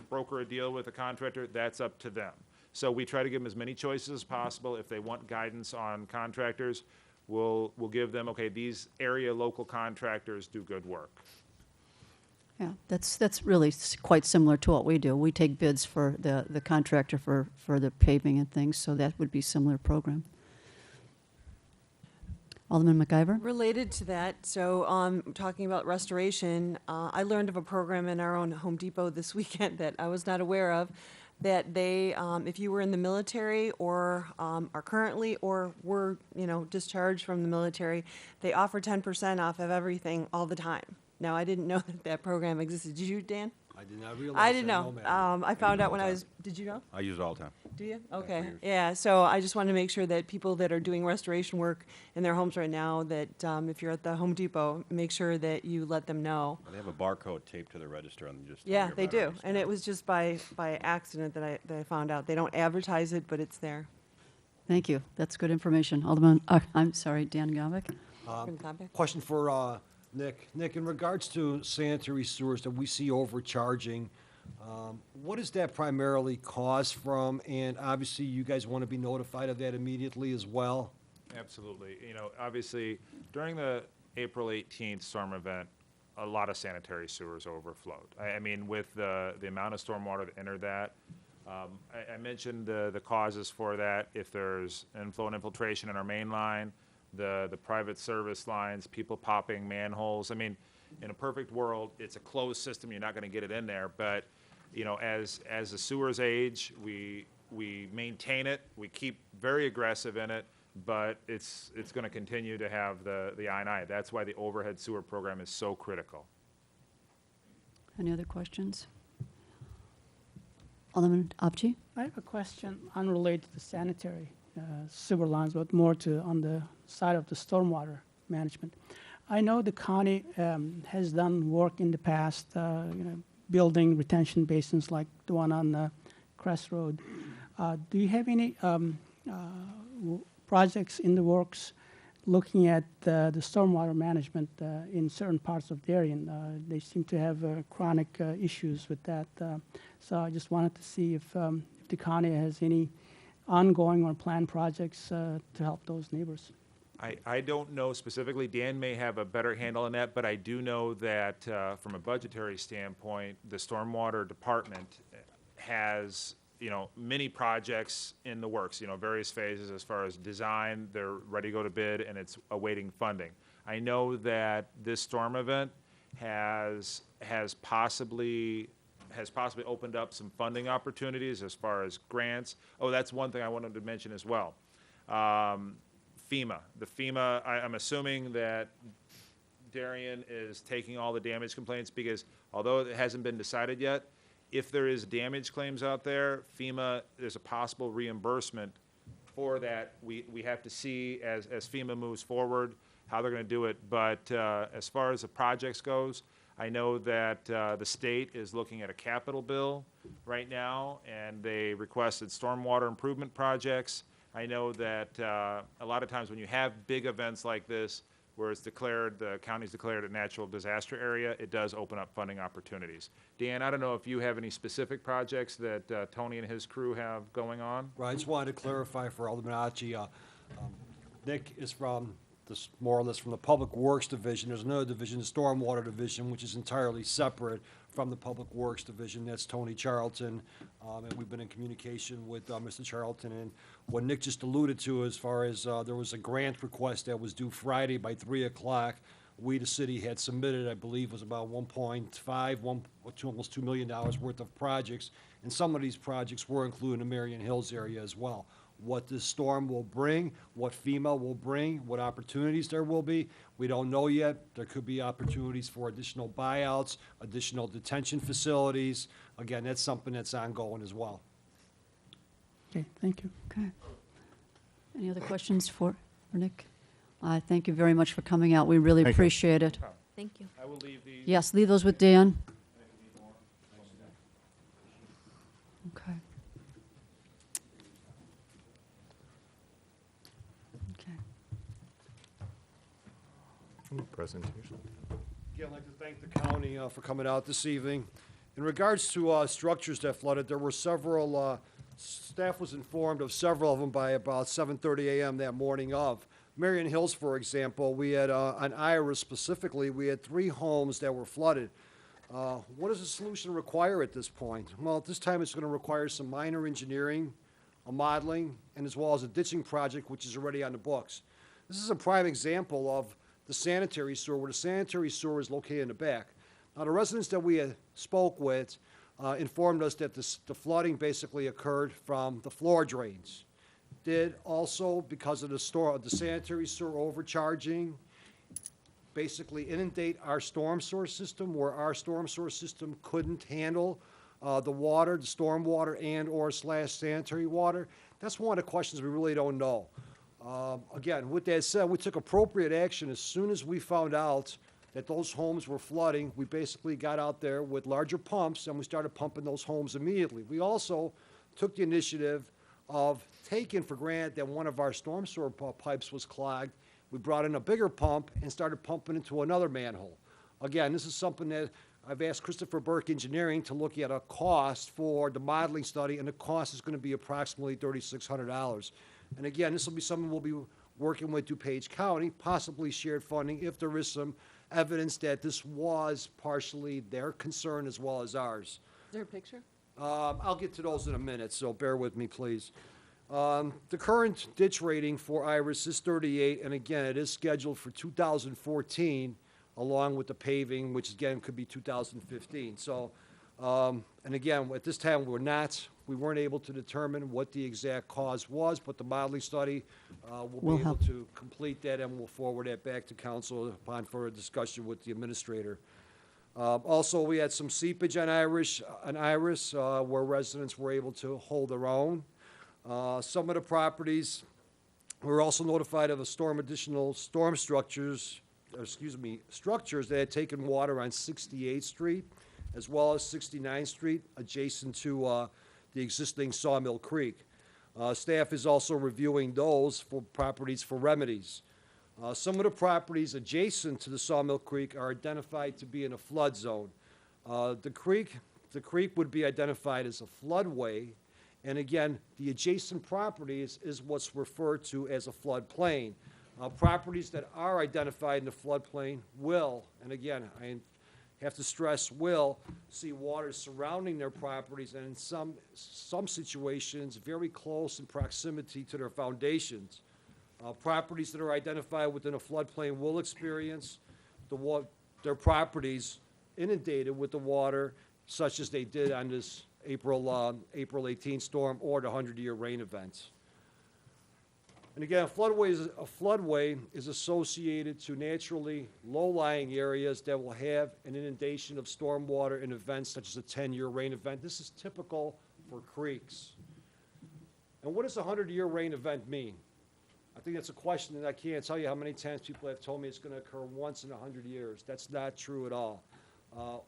broker a deal with a contractor, that's up to them. So we try to give them as many choices as possible. If they want guidance on contractors, we'll give them, okay, these area local contractors do good work. Yeah, that's really quite similar to what we do. We take bids for the contractor for the paving and things, so that would be a similar program. Alderman McIver? Related to that, so talking about restoration, I learned of a program in our own Home Depot this weekend that I was not aware of, that they, if you were in the military or are currently or were, discharged from the military, they offer 10% off of everything all the time. Now, I didn't know that program existed. Did you, Dan? I did not realize I didn't that, know. no, ma'am. I found out when I was, did you know? I use it all the time. Do you? for Okay. years. Yeah, so I just wanted to make sure that people that are doing restoration work in their homes right now, that if you're at the Home Depot, make sure that you let them know. They have a barcode taped to the register and just. tell Yeah, your they do. batteries. And it was just by accident that I found out. They don't advertise it, but it's there. Thank you. That's good information. Alderman, I'm sorry, Dan Govic? From the compact. Question for Nick. Nick, in regards to sanitary sewers that we see overcharging, what is that primarily caused from? And obviously, you guys want to be notified of that immediately as well? Absolutely. Obviously, during the April 18th storm event, a lot of sanitary sewers overflowed. I mean, with the amount of stormwater that entered that, I mentioned the causes for that. If there's inflow and infiltration in our main line, the private service lines, people popping manholes. I mean, in a perfect world, it's a closed system. You're not going to get it in there. But, as the sewers age, we maintain it. We keep very aggressive in it. But it's going to continue to have the I&I. That's why the overhead sewer program is so critical. Any other questions? Alderman Abchi? I have a question unrelated to sanitary sewer lines, but more to on the side of the stormwater management. I know the county has done work in the past, building retention basins like the one on Crest Road. Do you have any projects in the works looking at the stormwater management in certain parts of Darien. They seem to have chronic issues with that. So I just wanted to see if the county has any ongoing or planned projects to help those neighbors. I don't know specifically. Dan may have a better handle on that, but I do know that from a budgetary standpoint, the Stormwater Department has, many projects in the works, various phases as far as design, they're ready to go to bid, and it's awaiting funding. I know that this storm event has possibly opened up some funding opportunities as far as grants. Oh, that's one thing I wanted to mention as well. FEMA. I'm assuming that Darien is taking all the damage complaints because although it hasn't been decided yet, if there is damage claims out there, FEMA, there's a possible reimbursement for that. We have to see as FEMA moves forward how they're going to do it. But as far as the projects goes, I know that the state is looking at a capital bill right now, and they requested stormwater improvement projects. I know that a lot of times when you have big events like this, where it's declared, the county's declared a natural disaster area, it does open up funding opportunities. Dan, I don't know if you have any specific projects that Tony and his crew have going on? Right, I just wanted to clarify for Alderman Achi, Nick is from more or less from the Public Works Division. There's another division, the Stormwater Division, which is entirely separate from the Public Works Division. That's Tony Charlton, and we've been in communication with Mr. Charlton. And what Nick just alluded to as far as there was a grant request that was due Friday by 3 o'clock. We, the city, had submitted, I believe, was about almost $2 million worth of projects. And some of these projects were included in the Marion Hills area as well. What this storm will bring, what FEMA will bring, what opportunities there will be, we don't know yet. There could be opportunities for additional buyouts, additional detention facilities. Again, that's something that's ongoing as well. Okay, thank you. Okay. Any other questions for Nick? Thank you very much for coming out. We really Thank you. appreciate it. Thank you. I will leave these. Yes, leave those with Dan. Okay. Okay. Presentation. Again, I'd like to thank the county for coming out this evening. In regards to structures that flooded, there were several, staff was informed of several of them by about 7:30 a.m. that morning of. Marion Hills, for example, we had, on Iris specifically, we had 3 homes that were flooded. What does the solution require at this point? Well, at this time, it's going to require some minor engineering, a modeling, and as well as a ditching project, which is already on the books. This is a prime example of the sanitary sewer, where the sanitary sewer is located in the back. Now, the residents that we spoke with informed us that the flooding basically occurred from the floor drains. Did also, because of the sanitary sewer overcharging, basically inundate our storm sewer system, where our storm sewer system couldn't handle the water, the storm water and/or sanitary water. That's one of the questions we really don't know. Again, with that said, we took appropriate action as soon as we found out that those homes were flooding. We basically got out there with larger pumps and we started pumping those homes immediately. We also took the initiative of taking for granted that one of our storm sewer pipes was clogged. We brought in a bigger pump and started pumping into another manhole. Again, this is something that I've asked Christopher Burke Engineering to look at a cost for the modeling study, and the cost is going to be approximately $3,600. And again, this will be something we'll be working with DuPage County, possibly shared funding, if there is some evidence that this was partially their concern as well as ours. Is there a picture? I'll get to those in a minute, so bear with me, please. The current ditch rating for Iris is 38, and again, it is scheduled for 2014, along with the paving, which again could be 2015. So, and again, at this time, we weren't able to determine what the exact cause was, but the modeling study will be able to complete that, and we'll forward that back to council upon further discussion with the administrator. Also, we had some seepage on Iris, where residents were able to hold their own. Some of the properties were also notified of additional storm structures that had taken water on 68th Street, as well as 69th Street, adjacent to the existing Sawmill Creek. Staff is also reviewing those for properties for remedies. Some of the properties adjacent to the Sawmill Creek are identified to be in a flood zone. The creek would be identified as a floodway, and again, the adjacent properties is what's referred to as a floodplain. Properties that are identified in the floodplain will, and again, I have to stress will, see water surrounding their properties and in some situations very close in proximity to their foundations. Properties that are identified within a floodplain will experience their properties inundated with the water, such as they did on this April 18 storm or the 100-year rain events. And again, a floodway is associated to naturally low-lying areas that will have an inundation of stormwater in events such as a 10-year rain event. This is typical for creeks. And what does a 100-year rain event mean? I think that's a question that I can't tell you how many times people have told me it's going to occur once in 100 years. That's not true at all.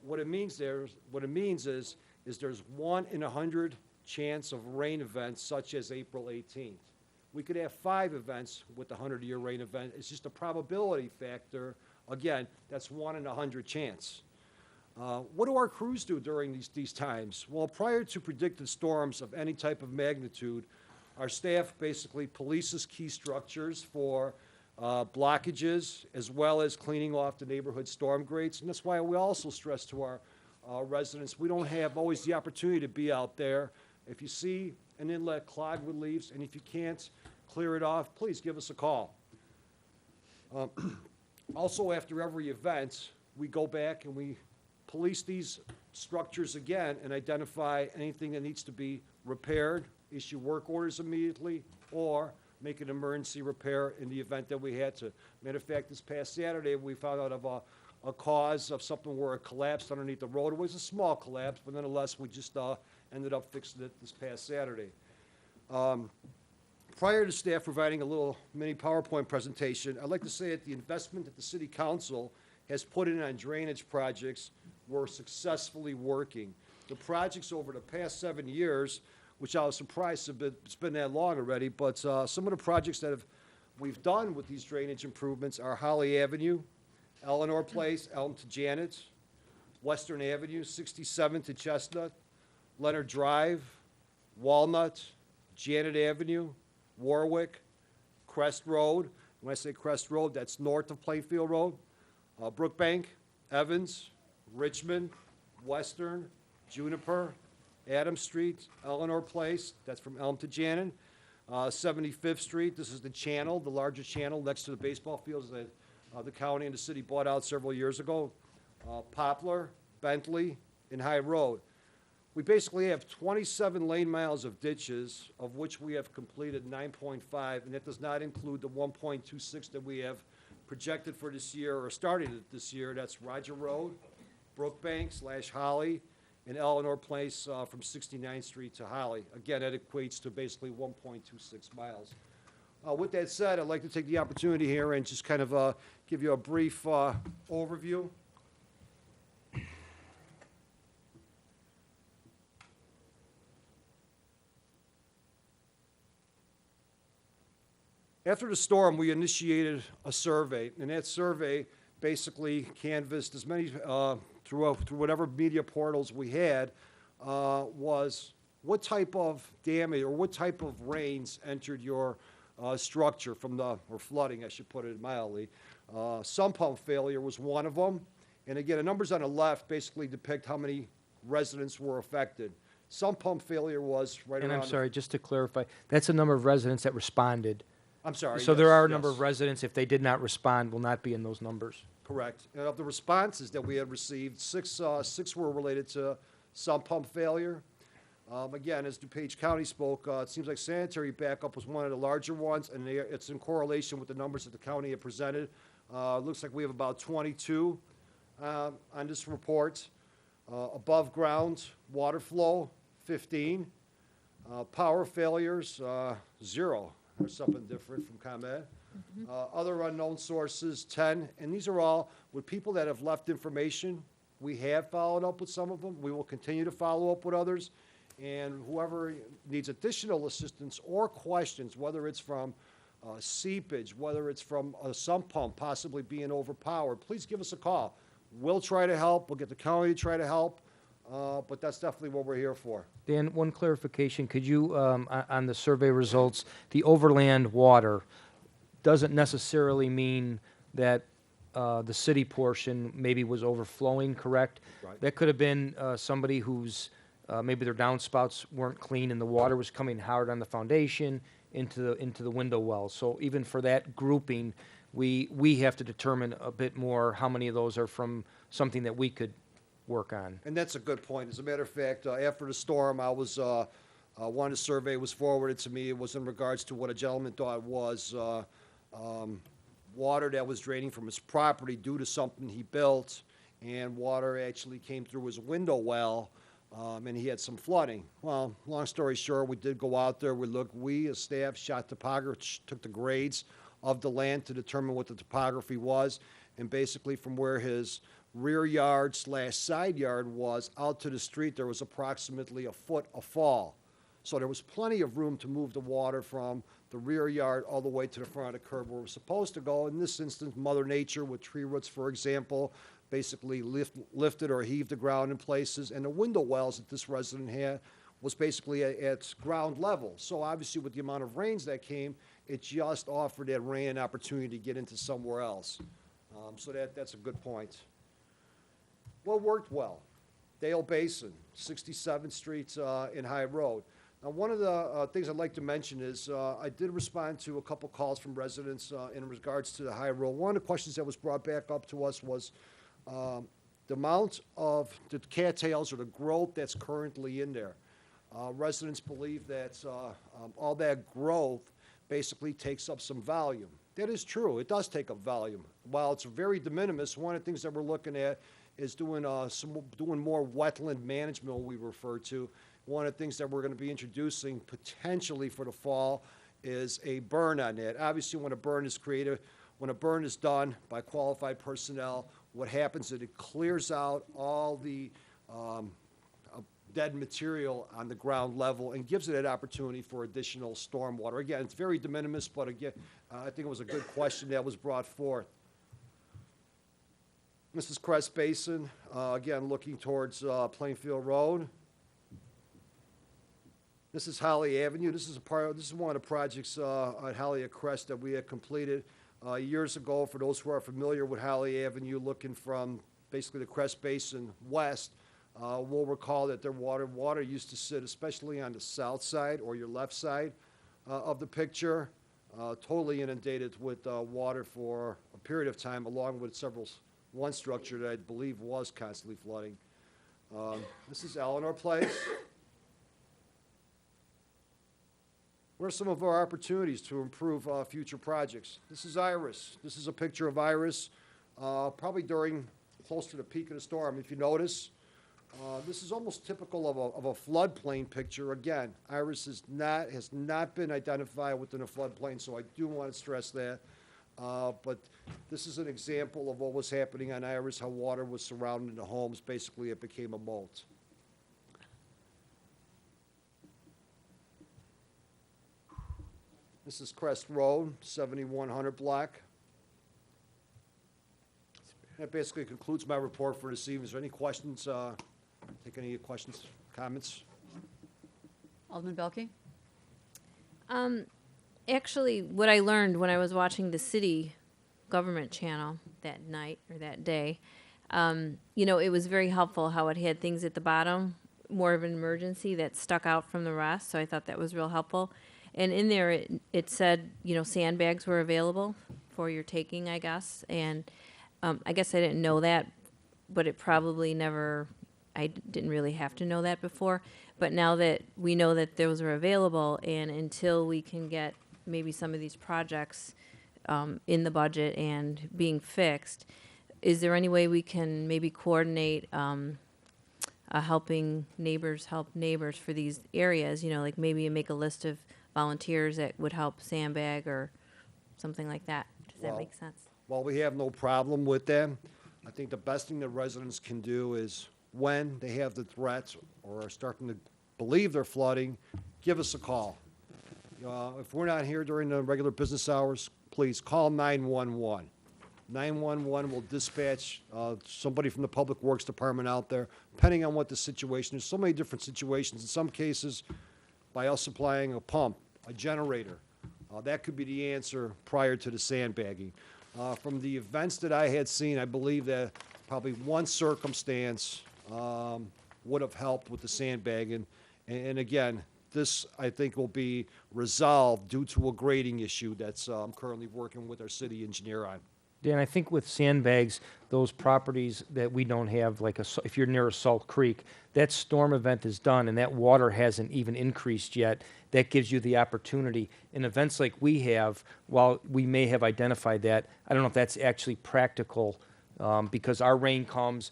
What it means is there's 1 in 100 chance of rain events such as April 18th. We could have 5 events with the 100-year rain event. It's just a probability factor. Again, that's 1 in 100 chance. What do our crews do during these times? Well, prior to predicted storms of any type of magnitude, our staff basically polices key structures for blockages, as well as cleaning off the neighborhood storm grates. And that's why we also stress to our residents, we don't have always the opportunity to be out there. If you see an inlet clogged with leaves, and if you can't clear it off, please give us a call. Also, after every event, we go back and we police these structures again and identify anything that needs to be repaired, issue work orders immediately, or make an emergency repair in the event that we had to. Matter of fact, this past Saturday, we found out of a cause of something where it collapsed underneath the road. It was a small collapse, but nonetheless, we just ended up fixing it this past Saturday. Prior to staff providing a little mini PowerPoint presentation, I'd like to say that the investment that the City Council has put in on drainage projects were successfully working. The projects over the past 7 years, which I was surprised it's been that long already, but some of the projects that we've done with these drainage improvements are Holly Avenue, Eleanor Place, Elm to Janet, Western Avenue, 67 to Chestnut, Leonard Drive, Walnut, Janet Avenue, Warwick, Crest Road. When I say Crest Road, that's north of Plainfield Road, Brookbank, Evans, Richmond, Western, Juniper, Adams Street, Eleanor Place, that's from Elm to Janet, 75th Street, this is the channel, the larger channel next to the baseball fields that the county and the city bought out several years ago, Poplar, Bentley, and High Road. We basically have 27 lane miles of ditches, of which we have completed 9.5, and that does not include the 1.26 that we have projected for this year or started this year. That's Roger Road, Brookbank / Holly, and Eleanor Place from 69th Street to Holly. Again, that equates to basically 1.26 miles. With that said, I'd like to take the opportunity here and just kind of give you a brief overview. After the storm, we initiated a survey, and that survey basically canvassed as many, through whatever media portals we had, was what type of damage or what type of rains entered your structure or flooding, I should put it mildly. Sump pump failure was one of them. And again, the numbers on the left basically depict how many residents were affected. Sump pump failure was right around. And I'm sorry, just to clarify, that's the number of residents that responded. I'm sorry. So yes, there are a yes. number of residents, if they did not respond, will not be in those numbers. Correct. And of the responses that we had received, six were related to sump pump failure. Again, as DuPage County spoke, it seems like sanitary backup was one of the larger ones, and it's in correlation with the numbers that the county had presented. It looks like we have about 22 on this report. Above ground water flow, 15. Power failures, 0. Or something different from ComEd. Other unknown sources, 10. And these are all with people that have left information. We have followed up with some of them. We will continue to follow up with others. And whoever needs additional assistance or questions, whether it's from seepage, whether it's from a sump pump possibly being overpowered, please give us a call. We'll try to help. We'll get the county to try to help, but that's definitely what we're here for. Dan, one clarification, could you, on the survey results, the overland water doesn't necessarily mean that the city portion maybe was overflowing, correct? Right. That could have been somebody whose, maybe their downspouts weren't clean and the water was coming hard on the foundation into the window well. So even for that grouping, we have to determine a bit more how many of those are from something that we could work on. And that's a good point. As a matter of fact, after the storm, I was, one of the survey was forwarded to me. It was in regards to what a gentleman thought was water that was draining from his property due to something he built, and water actually came through his window well, and he had some flooding. Well, long story short, we did go out there. We as staff shot topography, took the grades of the land to determine what the topography was, and basically from where his rear yard / side yard was out to the street, there was approximately a foot of fall. So there was plenty of room to move the water from the rear yard all the way to the front of the curb where it was supposed to go. In this instance, Mother Nature with tree roots, for example, basically lifted or heaved the ground in places, and the window wells that this resident had was basically at ground level. So obviously with the amount of rains that came, it just offered that rain an opportunity to get into somewhere else. So that's a good point. What worked well? Dale Basin, 67th Street in High Road. Now, one of the things I'd like to mention is I did respond to a couple calls from residents in regards to the High Road. One of the questions that was brought back up to us was the amount of the cattails or the growth that's currently in there. Residents believe that all that growth basically takes up some volume. That is true. It does take up volume. While it's very de minimis, one of the things that we're looking at is doing more wetland management, we refer to. One of the things that we're going to be introducing potentially for the fall is a burn on that. Obviously, when a burn is created, when a burn is done by qualified personnel, what happens is it clears out all the dead material on the ground level and gives it an opportunity for additional storm water. Again, it's very de minimis, but again, I think it was a good question that was brought forth. This is Crest Basin, again, looking towards Plainfield Road. This is Holly Avenue. This is one of the projects on Holly at Crest that we had completed years ago. For those who are familiar with Holly Avenue, looking from basically the Crest Basin west, will recall that their water used to sit, especially on the south side or your left side of the picture, totally inundated with water for a period of time, along with one structure that I believe was constantly flooding. This is Eleanor Place. What are some of our opportunities to improve future projects? This is Iris. This is a picture of Iris, probably during close to the peak of the storm. If you notice, this is almost typical of a floodplain picture. Again, Iris has not been identified within a floodplain, so I do want to stress that. But this is an example of what was happening on Iris, how water was surrounding the homes. Basically, it became a moat. This is Crest Road, 7100 block. That basically concludes my report for this evening. Is there any questions? Take any questions, comments? Alderman Belke? Actually, what I learned when I was watching the city government channel that night or that day, it was very helpful how it had things at the bottom, more of an emergency that stuck out from the rest. So I thought that was real helpful. And in there, it said, sandbags were available for your taking, I guess. And I guess I didn't know that, but it probably I didn't really have to know that before. But now that we know that those are available, and until we can get maybe some of these projects in the budget and being fixed, is there any way we can maybe coordinate helping neighbors help neighbors for these areas? Like maybe make a list of volunteers that would help sandbag or something like that. Does that make sense? Well, we have no problem with them. I think the best thing that residents can do is when they have the threats or are starting to believe they're flooding, give us a call. If we're not here during the regular business hours, please call 911. 911 will dispatch somebody from the Public Works Department out there, depending on what the situation is. So many different situations. In some cases, by us supplying a pump, a generator, that could be the answer prior to the sandbagging. From the events that I had seen, I believe that probably one circumstance would have helped with the sandbagging. And again, this, I think, will be resolved due to a grading issue that's I'm currently working with our city engineer on. Dan, I think with sandbags, those properties that we don't have, like if you're near a Salt Creek, that storm event is done and that water hasn't even increased yet. That gives you the opportunity. In events like we have, while we may have identified that, I don't know if that's actually practical because our rain comes,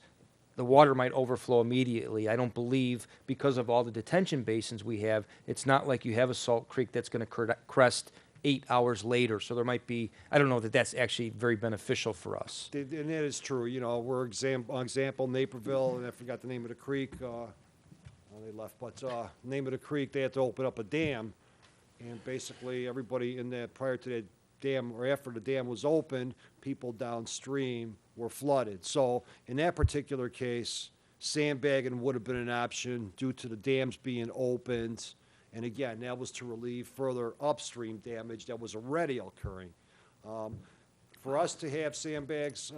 the water might overflow immediately. I don't believe, because of all the detention basins we have, it's not like you have a Salt Creek that's going to crest 8 hours later. So there might be, I don't know that that's actually very beneficial for us. And that is true. You know, we're example, Naperville, and I forgot the name of the creek. Well, they left, but name of the creek, they had to open up a dam. And basically, everybody in that, prior to that dam, or after the dam was opened, people downstream were flooded. So in that particular case, sandbagging would have been an option due to the dams being opened. And again, that was to relieve further upstream damage that was already occurring. For us to have sandbags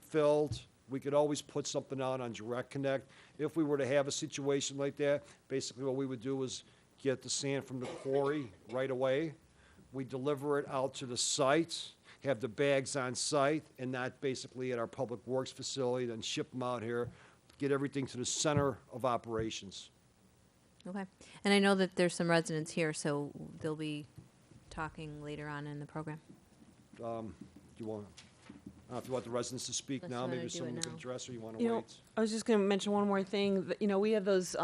filled, we could always put something out on Direct Connect. If we were to have a situation like that, basically what we would do is get the sand from the quarry right away. We deliver it out to the site, have the bags on site, and not basically at our Public Works facility, then ship them out here, get everything to the center of operations. Okay. And I know that there's some residents here, so they'll be talking later on in the program. Do you want, if you want the residents to speak Let's now, wanna maybe do it someone can now. address, or you want to You know, wait? I was just going to mention one more thing. You know, we have those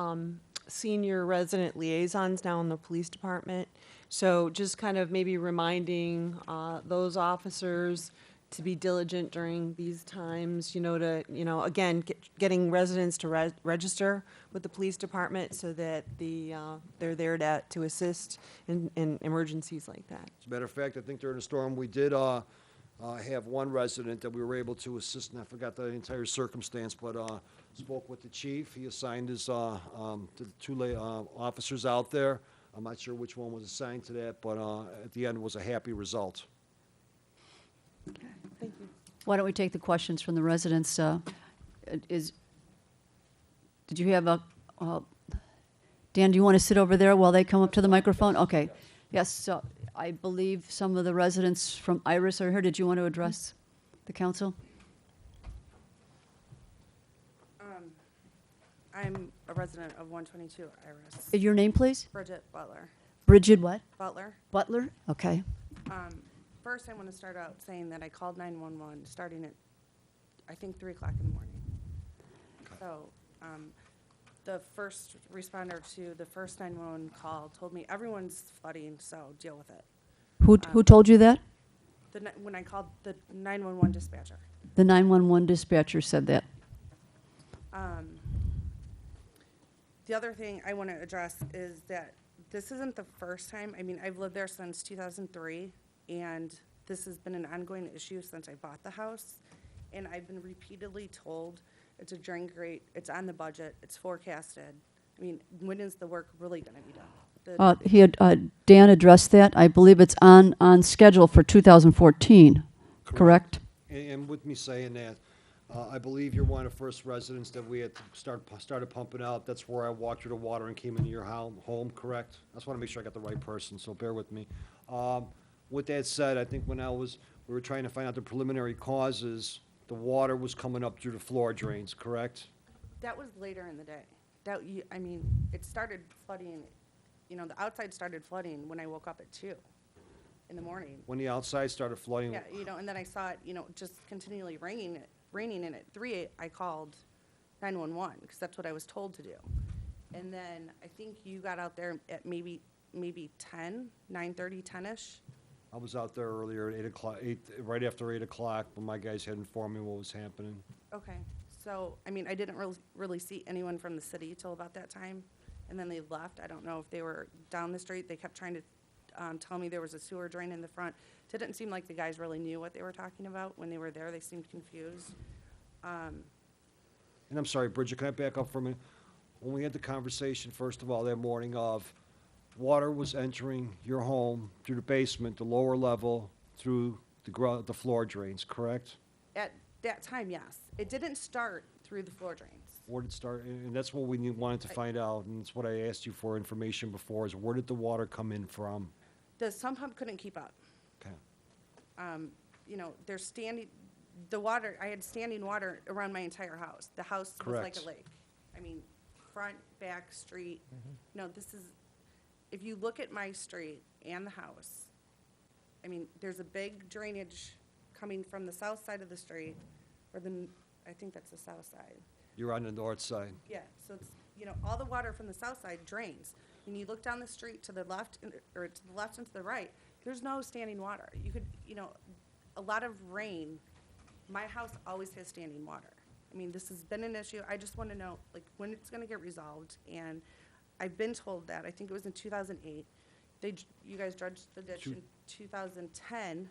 senior resident liaisons now in the police department. So just kind of maybe reminding those officers to be diligent during these times, you know, to, you know, again, getting residents to register with the police department so that they're there to assist in emergencies like that. As a matter of fact, I think during the storm, we did have one resident that we were able to assist, and I forgot the entire circumstance, but spoke with the chief. He assigned his the two officers out there. I'm not sure which one was assigned to that, but at the end, it was a happy result. Thank you. Why don't we take the questions from the residents? Did you have a, Dan, do you want to sit over there while they come up to the microphone? Okay. Yes, so I believe some of the residents from Iris are here. Did you want to address the council? I'm a resident of 122 Iris. Your name, please? Bridget Butler. Bridget what? Butler. Butler? Okay. First, I want to start out saying that I called 911 starting at, I think, 3 o'clock in the morning. So the first responder to the first 911 call told me everyone's flooding, so deal with it. Who told you that? When I called the 911 dispatcher. The 911 dispatcher said that. The other thing I want to address is that this isn't the first time. I mean, I've lived there since 2003, and this has been an ongoing issue since I bought the house. And I've been repeatedly told it's a drain grate, it's on the budget, it's forecasted. I mean, when is the work really going to be done? Dan addressed that. I believe it's on schedule for 2014, correct? And with me saying that, I believe you're one of the first residents that we had started pumping out. That's where I walked through the water and came into your home, correct? I just want to make sure I got the right person, so bear with me. With that said, I think when we were trying to find out the preliminary causes, the water was coming up through the floor drains, correct? That was later in the day. I mean, it started flooding, you know, the outside started flooding when I woke up at 2 in the morning. When the outside started flooding? Yeah, you know, and then I saw it, you know, just continually raining, and at 3, I called 911, because that's what I was told to do. And then I think you got out there at maybe 10, 9:30, 10-ish. I was out there earlier at 8 o'clock, right after 8 o'clock, when my guys had informed me what was happening. Okay, so, I mean, I didn't really see anyone from the city till about that time, and then they left. I don't know if they were down the street. They kept trying to telling me there was a sewer drain in the front. Didn't seem like the guys really knew what they were talking about when they were there. They seemed confused. And I'm sorry, Bridget, can I back up for a minute? When we had the conversation, first of all, that morning of water was entering your home through the basement, the lower level, through the floor drains, correct? At that time, yes. It didn't start through the floor drains. Where did it start? And that's what we wanted to find out, and it's what I asked you for information before, is where did the water come in from? The sump pump couldn't keep up. Okay. You know, there's the water, I had standing water around my entire house. The house was like Correct. a lake. I mean, front, back, street. No, this is, if you look at my street and the house, I mean, there's a big drainage coming from the south side of the street, or I think that's the south side. You're on the north side. Yeah, so it's, you know, all the water from the south side drains. When you look down the street to the left, or to the left and to the right, there's no standing water. You could, you know, a lot of rain, my house always has standing water. I mean, this has been an issue. I just want to know, like, when it's going to get resolved. And I've been told that, I think it was in 2008, you guys dredged the ditch in 2010.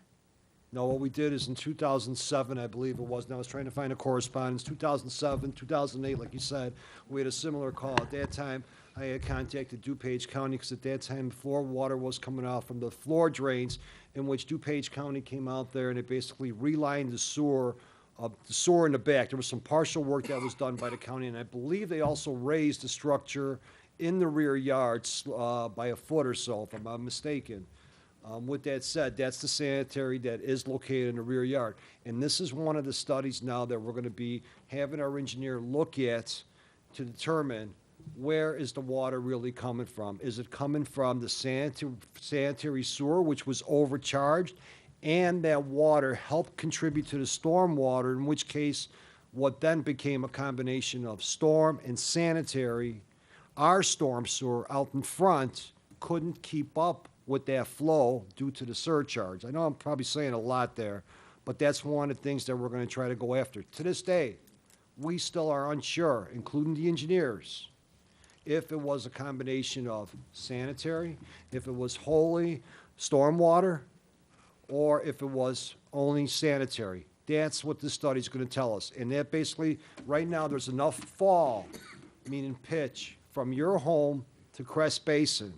No, what we did is in 2007, I believe it was, and I was trying to find a correspondence, 2007, 2008, like you said, we had a similar call. At that time, I had contacted DuPage County, because at that time, floor water was coming out from the floor drains, in which DuPage County came out there and it basically relined the sewer in the back. There was some partial work that was done by the county, and I believe they also raised the structure in the rear yards by a foot or so, if I'm not mistaken. With that said, that's the sanitary that is located in the rear yard. And this is one of the studies now that we're going to be having our engineer look at to determine where is the water really coming from. Is it coming from the sanitary sewer, which was overcharged, and that water helped contribute to the storm water, in which case what then became a combination of storm and sanitary. Our storm sewer out in front couldn't keep up with that flow due to the surcharge. I know I'm probably saying a lot there, but that's one of the things that we're going to try to go after. To this day, we still are unsure, including the engineers, if it was a combination of sanitary, if it was wholly stormwater, or if it was only sanitary. That's what this study's going to tell us. And that basically, right now, there's enough fall, meaning pitch, from your home to Crest Basin,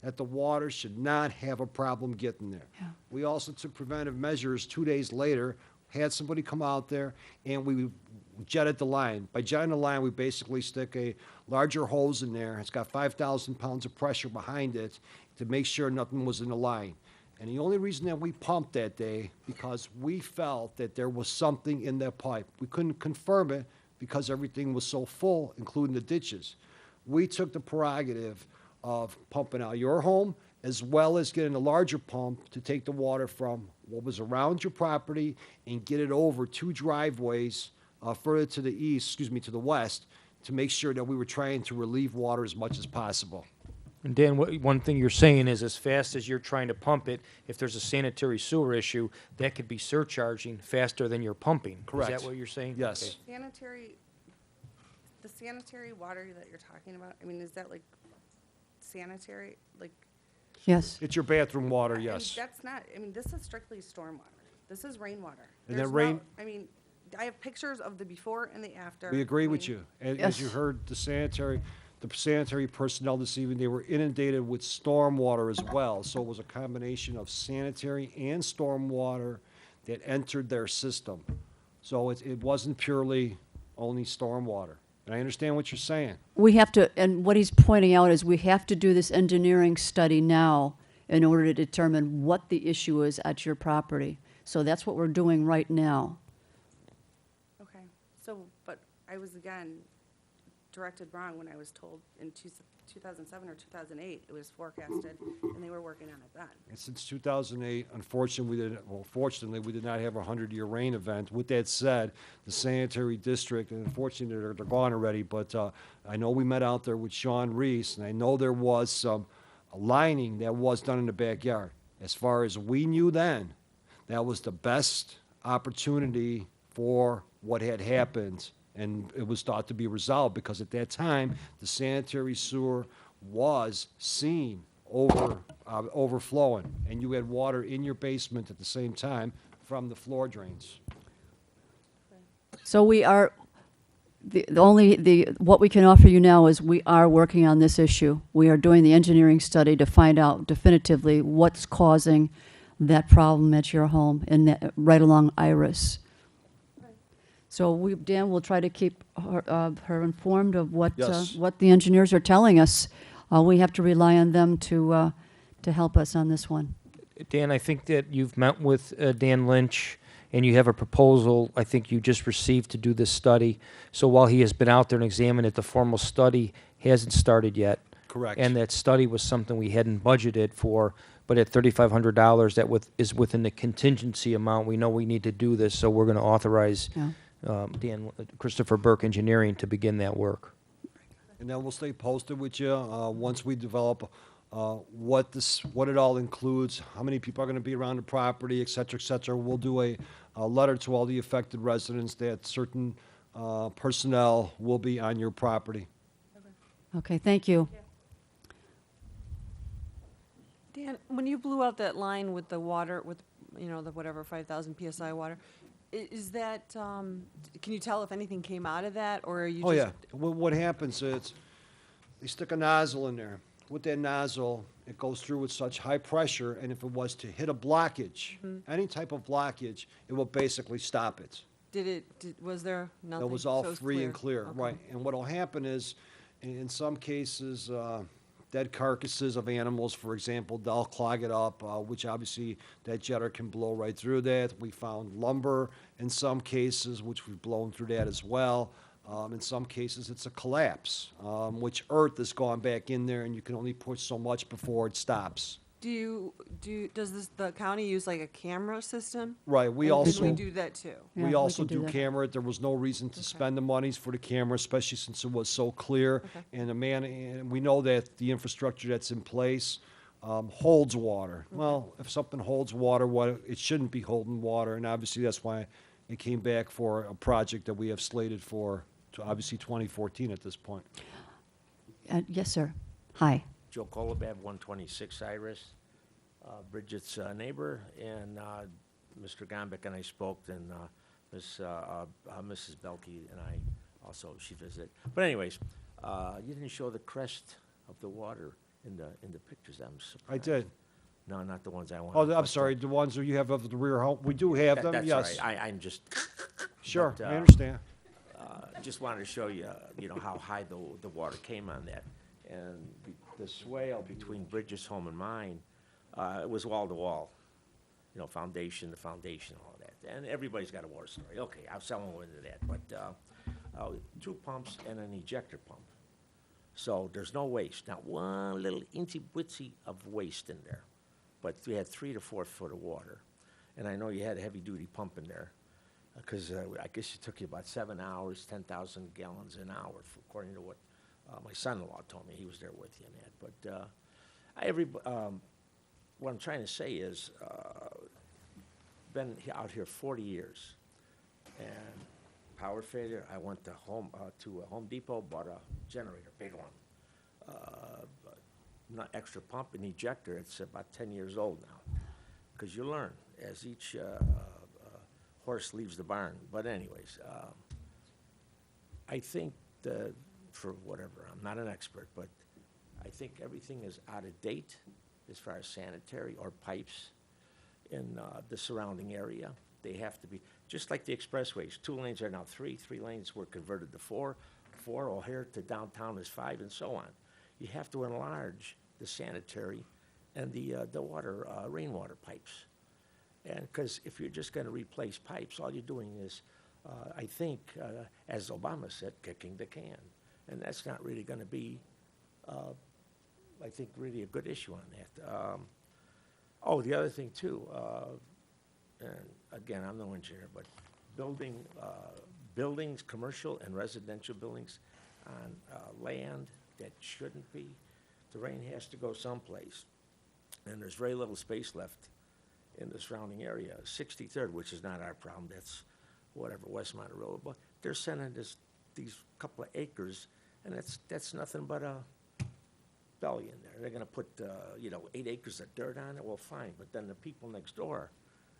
that the water should not have a problem getting there. Yeah. We also took preventive measures 2 days later, had somebody come out there, and we jetted the line. By jetting the line, we basically stick a larger hose in there. It's got 5,000 pounds of pressure behind it to make sure nothing was in the line. And the only reason that we pumped that day, because we felt that there was something in that pipe. We couldn't confirm it because everything was so full, including the ditches. We took the prerogative of pumping out your home, as well as getting a larger pump to take the water from what was around your property and get it over 2 driveways further to the east, to the west, to make sure that we were trying to relieve water as much as possible. And Dan, one thing you're saying is as fast as you're trying to pump it, if there's a sanitary sewer issue, that could be surcharging faster than you're pumping. Correct. Is that what you're saying? Yes. Okay. The sanitary water that you're talking about, I mean, is that like sanitary, like? Yes. It's your bathroom water, I mean, yes. that's not, I mean, this is strictly stormwater. This is rainwater. And There's that rain- no- I mean, I have pictures of the before and the after. We agree I with mean, you. And as you Yes. heard, the sanitary personnel this evening, they were inundated with storm water as well. So it was a combination of sanitary and storm water that entered their system. So it wasn't purely only storm water. And I understand what you're saying. We have to, and what he's pointing out is we have to do this engineering study now in order to determine what the issue is at your property. So that's what we're doing right now. Okay, so, but I was again directed wrong when I was told in 2007 or 2008, it was forecasted, and they were working on it then. And since 2008, fortunately, we did not have a 100-year rain event. With that said, the sanitary district, and unfortunately, they're gone already, but I know we met out there with Sean Reese, and I know there was some lining that was done in the backyard. As far as we knew then, that was the best opportunity for what had happened, and it was thought to be resolved because at that time, the sanitary sewer was seen overflowing, and you had water in your basement at the same time from the floor drains. So we are, what we can offer you now is we are working on this issue. We are doing the engineering study to find out definitively what's causing that problem at your home and right along Iris. So Dan will try to keep her informed of what Yes. what the engineers are telling us. We have to rely on them to help us on this one. Dan, I think that you've met with Dan Lynch, and you have a proposal I think you just received to do this study. So while he has been out there and examined it, the formal study hasn't started yet. Correct. And that study was something we hadn't budgeted for, but at $3,500, that is within the contingency amount. We know we need to do this, so we're going to authorize Yeah. Christopher Burke Engineering to begin that work. And then we'll stay posted with you once we develop what it all includes, how many people are going to be around the property, et cetera, et cetera. We'll do a letter to all the affected residents that certain personnel will be on your property. Okay, thank you. Dan, when you blew out that line with the water, with, the whatever, 5,000 PSI water, is that, can you tell if anything came out of that, or are you just? Oh, yeah. What happens is, they stick a nozzle in there. With that nozzle, it goes through with such high pressure, and if it was to hit a blockage, any type of blockage, it will basically stop it. Was there nothing? It was all So it's free and clear, Okay. right. And what'll happen is, in some cases, dead carcasses of animals, for example, they'll clog it up, which obviously that jetter can blow right through that. We found lumber in some cases, which we've blown through that as well. In some cases, it's a collapse, which earth has gone back in there, and you can only push so much before it stops. Does the county use like a camera system? Right, we And also. Can we do that too? Yeah, We we also can do do that. camera it. There was no reason to spend the monies for the camera, especially since it was so clear. Okay. And we know that the infrastructure that's in place holds water. Well, if something holds water, it shouldn't be holding water, and obviously that's why it came back for a project that we have slated for, obviously 2014 at this point. Yes, sir. Hi. Joe Kolobab, 126 Iris, Bridget's neighbor, and Mr. Gombick and I spoke, and Mrs. Belkey and I also, she visited. But anyways, you didn't show the crest of the water in the pictures. I'm surprised. I did. No, not the ones I wanted. Oh, but I'm sorry, the ones that you have of the rear home, we do have them, That's yes. all right. I'm just. Sure, but, I understand. Just wanted to show you, how high the water came on that. And the swale between Bridget's home and mine, it was wall to wall. Foundation to foundation, all that. And everybody's got a water story. Okay, I won't go into that. But 2 pumps and an ejector pump. So there's no waste. Not one little incy witsy of waste in there. But we had 3 to 4 foot of water. And I know you had a heavy duty pump in there. Because I guess it took you about 7 hours, 10,000 gallons an hour, according to what my son-in-law told me. He was there with you in that. But what I'm trying to say is, been out here 40 years, and power failure. I went to Home Depot, bought a generator, big one, not extra pump and ejector. It's about 10 years old now, because you learn as each horse leaves the barn. But anyways, I think for whatever, I'm not an expert, but I think everything is out of date as far as sanitary or pipes in the surrounding area. They have to be, just like the expressways, 2 lanes are now 3 lanes were converted to 4 O'Hare to downtown is 5, and so on. You have to enlarge the sanitary and the water, rainwater pipes. And because if you're just going to replace pipes, all you're doing is, I think, as Obama said, kicking the can. And that's not really going to be, I think, really a good issue on that. The other thing, too, and again, I'm no engineer, but buildings, commercial and residential buildings on land that shouldn't be, the rain has to go someplace. And there's very little space left in the surrounding area. 63rd, which is not our problem, that's whatever, West Monterey, but they're sending these couple of acres, and that's nothing but belly in there. They're gonna put, 8 acres of dirt on it, well, fine, but then the people next door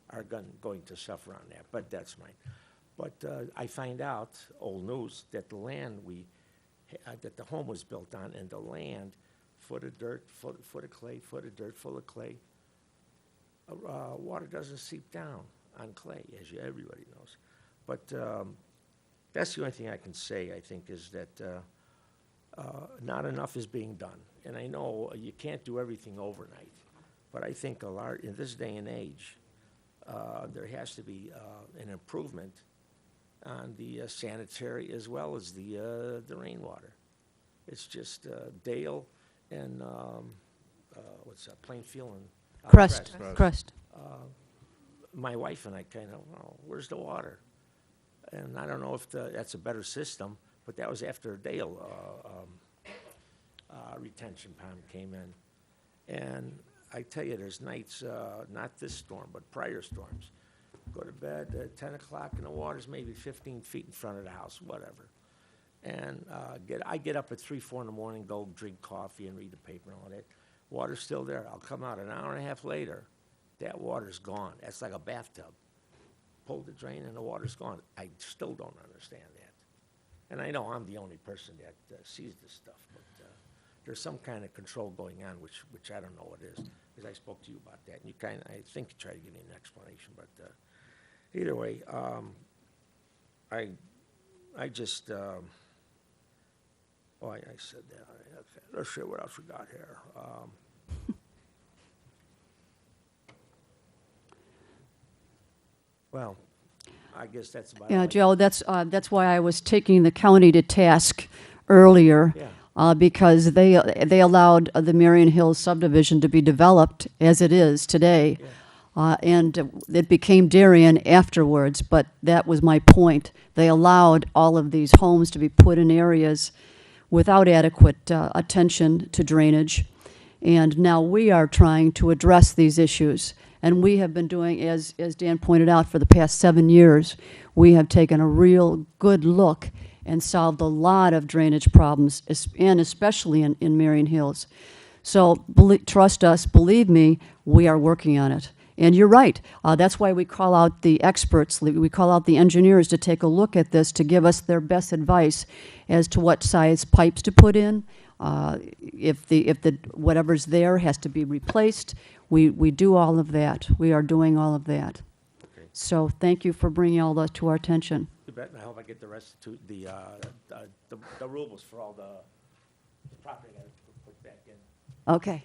are going to suffer on that, but that's mine. But I find out, old news, that the land that the home was built on, and the land, foot of dirt, foot of clay, foot of dirt, full of clay, water doesn't seep down on clay, as everybody knows. But that's the only thing I can say, I think, is that not enough is being done. And I know you can't do everything overnight, but I think in this day and age, there has to be an improvement on the sanitary as well as the rainwater. It's just Dale and, what's that, Plainfield and Crest. My wife and I kind of, well, where's the water? And I don't know if that's a better system, but that was after Dale retention pond came in. And I tell you, there's nights, not this storm, but prior storms. Go to bed at 10 o'clock and the water's maybe 15 feet in front of the house, whatever. And I get up at 3, 4 in the morning, go drink coffee and read the paper and all that. Water's still there. I'll come out an hour and a half later, that water's gone. That's like a bathtub. Pull the drain and the water's gone. I still don't understand that. And I know I'm the only person that sees this stuff, but there's some kind of control going on, which I don't know what it is, because I spoke to you about that, and you I think you tried to give me an explanation, but either way, I just, I said that. Okay, let's see what else we got here. Well, I guess that's about it. Yeah, Joe, that's why I was taking the county to task earlier, because they allowed the Marion Hills subdivision to be developed as it is today, and it became Darien afterwards, but that was my point. They allowed all of these homes to be put in areas without adequate attention to drainage, and now we are trying to address these issues. And we have been doing, as Dan pointed out, for the past 7 years, we have taken a real good look and solved a lot of drainage problems, and especially in Marion Hills. So trust us, believe me, we are working on it. And you're right. That's why we call out the experts. We call out the engineers to take a look at this, to give us their best advice as to what size pipes to put in. If the whatever's there has to be replaced, we do all of that. We are doing all of that. Okay. So thank you for bringing all that to our attention. You bet, and I hope I get the rest to the rubles for all the property I put back in. Okay.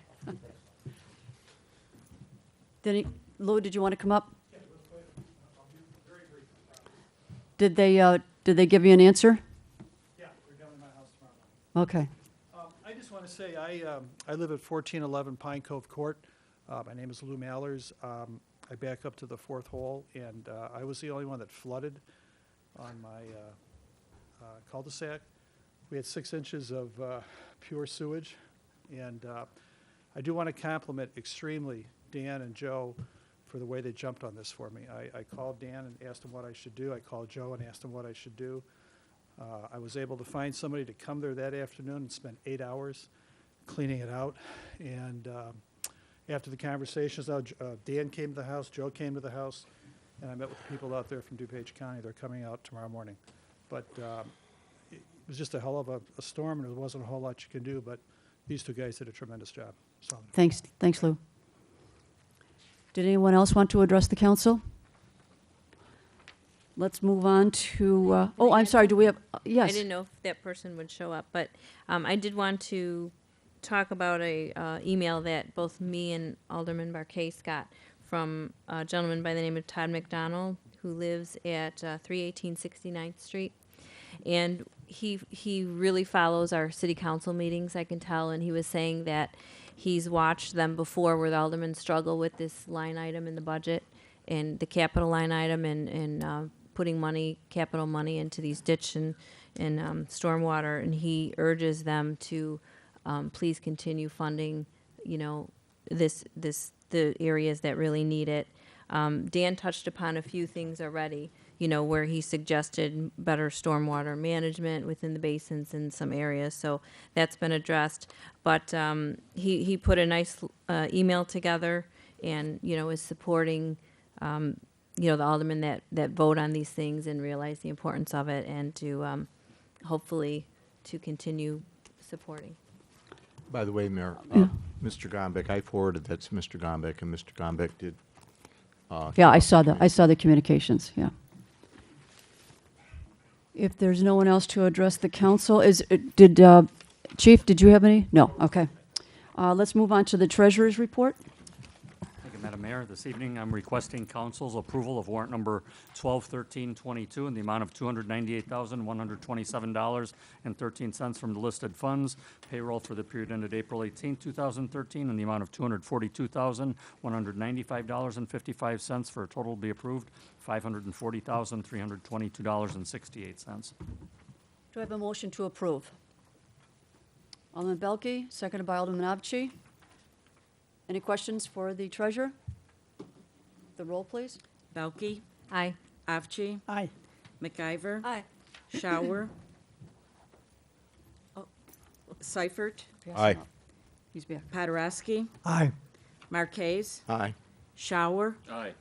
Lou, did you want to come up? Did they give you an answer? Yeah, we're coming to my house tomorrow. Okay. I just want to say, I live at 1411 Pine Cove Court. My name is Lou Mallers. I back up to the 4th hole, and I was the only one that flooded on my cul-de-sac. We had 6 inches of pure sewage, and I do want to compliment extremely Dan and Joe for the way they jumped on this for me. I called Dan and asked him what I should do. I called Joe and asked him what I should do. I was able to find somebody to come there that afternoon and spend 8 hours cleaning it out. And after the conversations, Dan came to the house, Joe came to the house, and I met with the people out there from DuPage County. They're coming out tomorrow morning. But it was just a hell of a storm, and there wasn't a whole lot you can do, but these 2 guys did a tremendous job. So. Thanks, Lou. Did anyone else want to address the council? Let's move on to, oh, I'm sorry, do we have, yes. I didn't know if that person would show up, but I did want to talk about a email that both me and Alderman Barcase got from a gentleman by the name of Todd McDonald, who lives at 318 69th Street. And he really follows our city council meetings, I can tell, and he was saying that he's watched them before where the aldermen struggle with this line item in the budget and the capital line item and putting capital money into these ditch and stormwater, and he urges them to please continue funding, the areas that really need it. Dan touched upon a few things already, you know, where he suggested better stormwater management within the basins in some areas, so that's been addressed. But he put a nice email together and, you know, is supporting, you know, the aldermen that vote on these things and realize the importance of it, and to hopefully to continue supporting. By the way, Mayor, Mr. Gombeck, I forwarded that to Mr. Gombeck, and Mr. Gombeck did. Yeah, I saw the communications, yeah. If there's no one else to address the council, Chief, did you have any? No, okay. Let's move on to the treasurer's report. Thank you, Madam Mayor. This evening, I'm requesting council's approval of warrant number 121322 in the amount of $298,127.13 from the listed funds. Payroll for the period ended April 18, 2013 in the amount of $242,195.55 for a total to be approved, $540,322.68. Do I have a motion to approve? Alderman Belke, seconded by Alderman Avci. Any questions for the treasurer? The roll, please. Belke, Aye. Avci, Aye. McIver, Aye. Shower, Seifert, Aye. He's back. Paderewski, Aye. Marquez, Aye. Shower, Aye.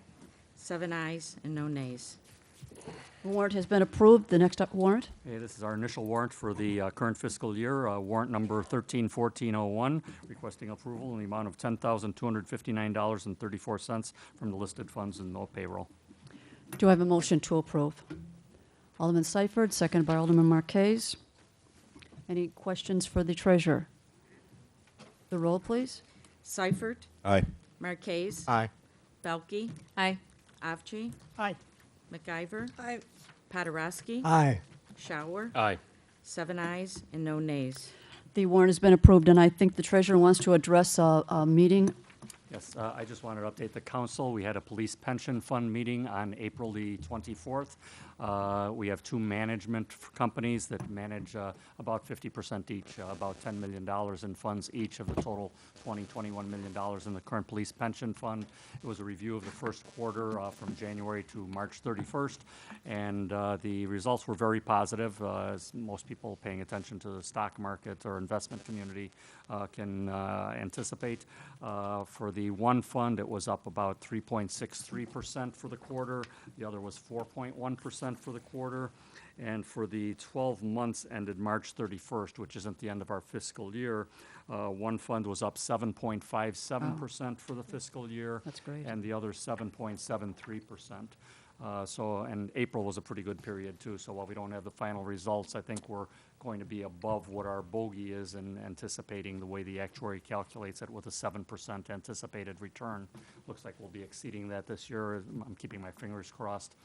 7 ayes and no nays. The warrant has been approved. The next warrant? Okay, this is our initial warrant for the current fiscal year, warrant number 131401, requesting approval in the amount of $10,259.34 from the listed funds and no payroll. Do I have a motion to approve? Alderman Seifert, seconded by Alderman Marquez. Any questions for the treasurer? The roll, please. Seifert, Aye. Marquez, Aye. Belke, Aye. Avci, Aye. McIver, Aye. Paderewski, Aye. Shower, Aye. 7 ayes and no nays. The warrant has been approved, and I think the treasurer wants to address a meeting. Yes, I just wanted to update the council. We had a police pension fund meeting on April the 24th. We have two management companies that manage about 50% each, about $10 million in funds each of the total $21 million in the current police pension fund. It was a review of the first quarter from January to March 31st, and the results were very positive, as most people paying attention to the stock market or investment community can anticipate. For the one fund, it was up about 3.63% for the quarter. The other was 4.1% for the quarter. And for the 12 months ended March 31st, which isn't the end of our fiscal year, one fund was up 7.57% for the fiscal year. That's great. And the other 7.73%. And April was a pretty good period too. So while we don't have the final results, I think we're going to be above what our bogey is in anticipating the way the actuary calculates it with a 7% anticipated return. Looks like we'll be exceeding that this year. I'm keeping my fingers crossed.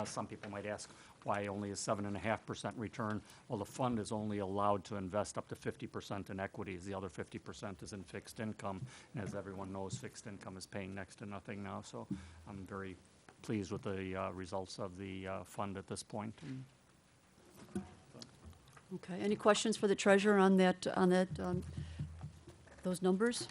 Some people might ask why only a 7.5% return. Well, the fund is only allowed to invest up to 50% in equities. The other 50% is in fixed income. And as everyone knows, fixed income is paying next to nothing now. So I'm very pleased with the results of the fund at this point. Okay, any questions for the treasurer on those numbers?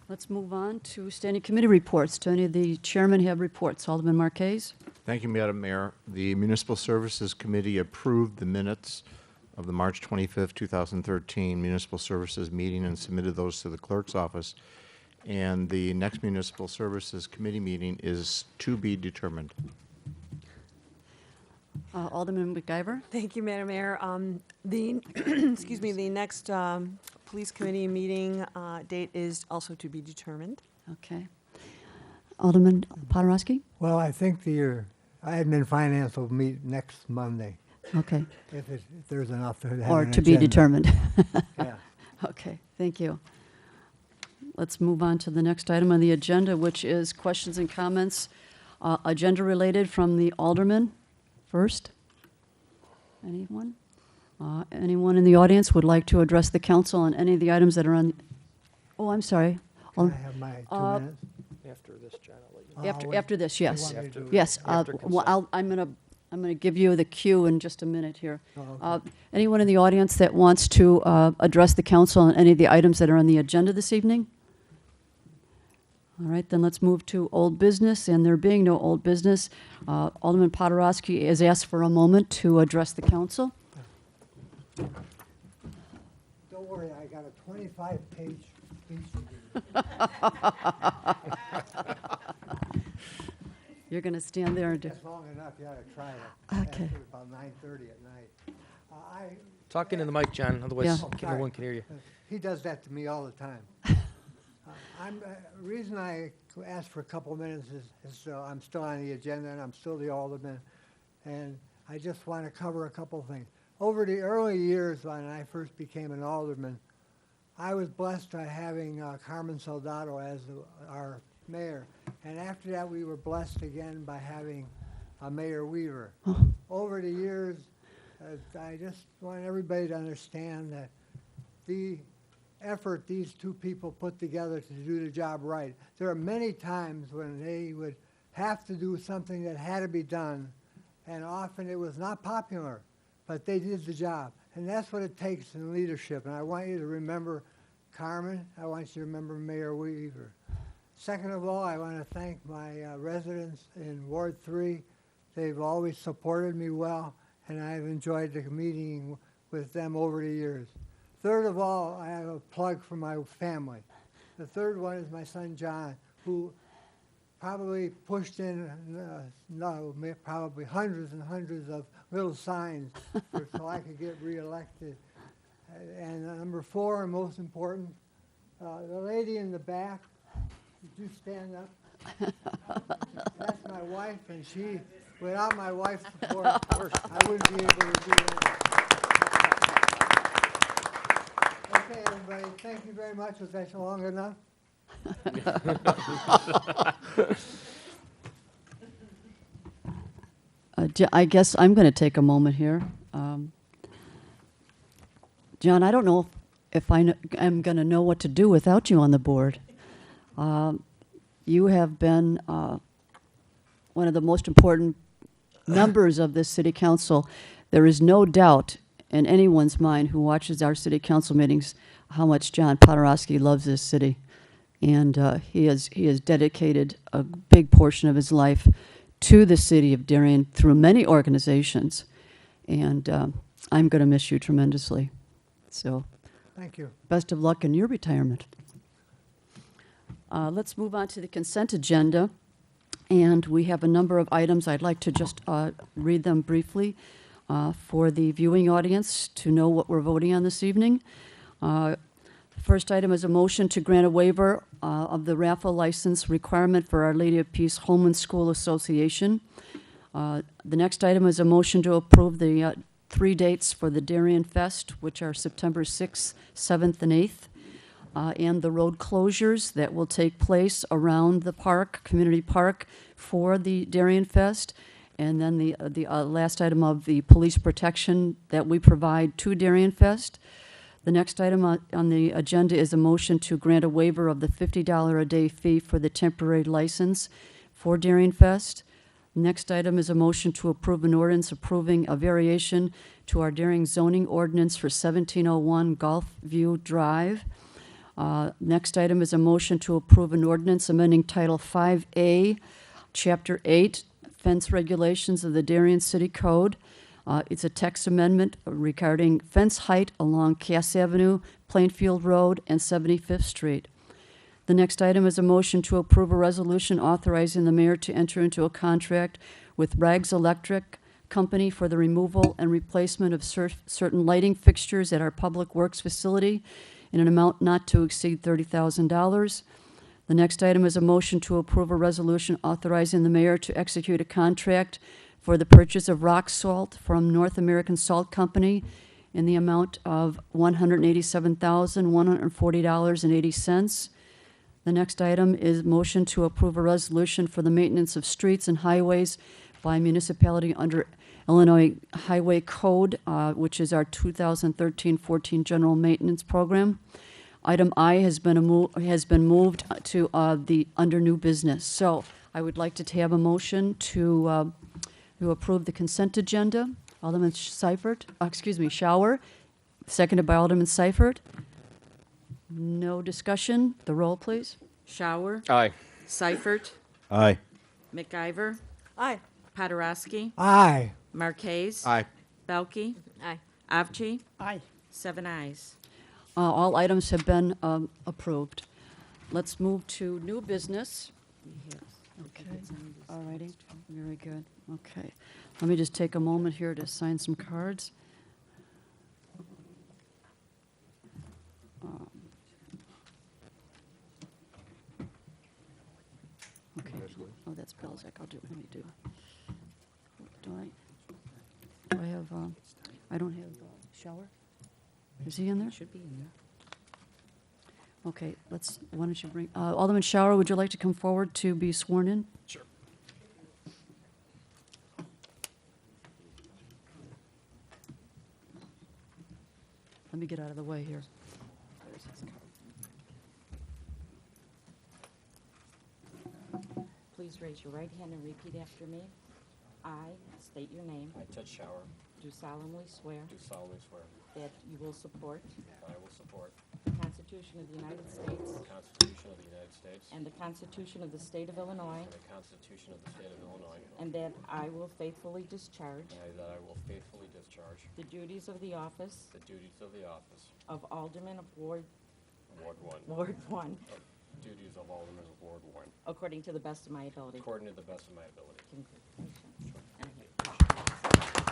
Let's move on to standing committee reports. Do any of the chairmen have reports? Alderman Marquez? Thank you, Madam Mayor. The Municipal Services Committee approved the minutes of the March 25th, 2013 Municipal Services meeting and submitted those to the clerk's office. And the next Municipal Services Committee meeting is to be determined. Alderman McIver? Thank you, Madam Mayor. Excuse me, the next police committee meeting date is also to be determined. Okay. Alderman Paderewski? Well, I think the admin and finance will meet next Monday, Okay. if there's enough to have Or an to be agenda. determined. Yeah. Okay, thank you. Let's move on to the next item on the agenda, which is questions and comments, agenda-related from the alderman first. Anyone? Anyone in the audience would like to address the council on any of the items that are on? Oh, I'm sorry. Can I have my 2 minutes? After this, John, I'll let you. After this, yes. want me to do it? Yes, After well, I'm gonna give you the cue in just a minute here. Oh, okay. Anyone in the audience that wants to address the council on any of the items that are on the agenda this evening? All right, then let's move to old business, and there being no old business, Alderman Podorowski is asked for a moment to address the council. Don't worry, I got a 25-page speech to give. You're going to stand there and do... That's long enough, you ought to try it. Okay. After about 9:30 at night. Talk into the mic, John, otherwise Yeah. everyone can hear you. He does that to me all the time. Reason I asked for a couple of minutes is I'm still on the agenda and I'm still the alderman, and I just want to cover a couple of things. Over the early years when I first became an alderman, I was blessed by having Carmen Soldado as our mayor, and after that we were blessed again by having Mayor Weaver. Over the years, I just want everybody to understand that the effort these two people put together to do the job right. There are many times when they would have to do something that had to be done, and often it was not popular, but they did the job. And that's what it takes in leadership. And I want you to remember Carmen. I want you to remember Mayor Weaver. Second of all, I want to thank my residents in Ward 3. They've always supported me well, and I've enjoyed the meeting with them over the years. Third of all, I have a plug for my family. The third one is my son John, who probably pushed in, probably hundreds and hundreds of little signs so I could get reelected. And number four, and most important, the lady in the back, would you stand up? That's my wife, and without my wife's support, I wouldn't be able to do that. Okay, everybody, thank you very much. Was that long enough? I guess I'm going to take a moment here. John, I don't know if I'm going to know what to do without you on the board. You have been one of the most important members of this city council. There is no doubt in anyone's mind who watches our city council meetings how much John Podorowski loves this city. And he has dedicated a big portion of his life to the city of Darien through many organizations. And I'm going to miss you tremendously. So thank you. Best of luck in your retirement. Let's move on to the consent agenda. And we have a number of items. I'd like to just read them briefly for the viewing audience to know what we're voting on this evening. The first item is a motion to grant a waiver of the raffle license requirement for Our Lady of Peace Home and School Association. The next item is a motion to approve the 3 dates for the Darien Fest, which are September 6th, 7th, and 8th. And the road closures that will take place around the park, community park, for the Darien Fest. And then the last item of the police protection that we provide to Darien Fest. The next item on the agenda is a motion to grant a waiver of the $50 a day fee for the temporary license for Darien Fest. Next item is a motion to approve an ordinance approving a variation to our Darien zoning ordinance for 1701 Gulfview Drive. Next item is a motion to approve an ordinance amending Title 5A, Chapter 8, Fence Regulations of the Darien City Code. It's a text amendment regarding fence height along Cass Avenue, Plainfield Road, and 75th Street. The next item is a motion to approve a resolution authorizing the mayor to enter into a contract with Rags Electric Company for the removal and replacement of certain lighting fixtures at our Public Works facility in an amount not to exceed $30,000. The next item is a motion to approve a resolution authorizing the mayor to execute a contract for the purchase of rock salt from North American Salt Company in the amount of $187,140.80. The next item is motion to approve a resolution for the maintenance of streets and highways by municipality under Illinois Highway Code, which is our 2013-14 general maintenance program. Item I has been moved to the under new business. So I would like to have a motion to approve the consent agenda. Alderman Schauer, seconded by Alderman Seifert. No discussion. The roll, please. Schauer. Aye. Seifert, Aye. McIver, Aye. Podorowski, Aye. Marquez. Aye. Belkey, Aye. Avci, Aye. 7 ayes. All items have been approved. Let's move to new business. Okay, all righty, very good. Okay, let me just take a moment here to sign some cards. Okay, oh, that's Belzak, I'll do, let me do. Do I have, I don't have Shower? Is he in there? Should be in there. Okay, why don't you bring, Alderman Shower, would you like to come forward to be sworn in? Sure. Let me get out of the way here. Please raise your right hand and repeat after me. I state your name. I, Ted Shower, Do solemnly swear do solemnly swear that you will support that I will support the Constitution of the United States the Constitution of the United States and the Constitution of the State of Illinois, and the Constitution of the State of Illinois, and that I will faithfully discharge and that I will faithfully discharge the duties of the office the duties of the office of Alderman of Ward Ward 1, Ward 1 duties of Alderman of Ward 1, according to the best of my ability. according to the best of my ability. Congratulations. And I-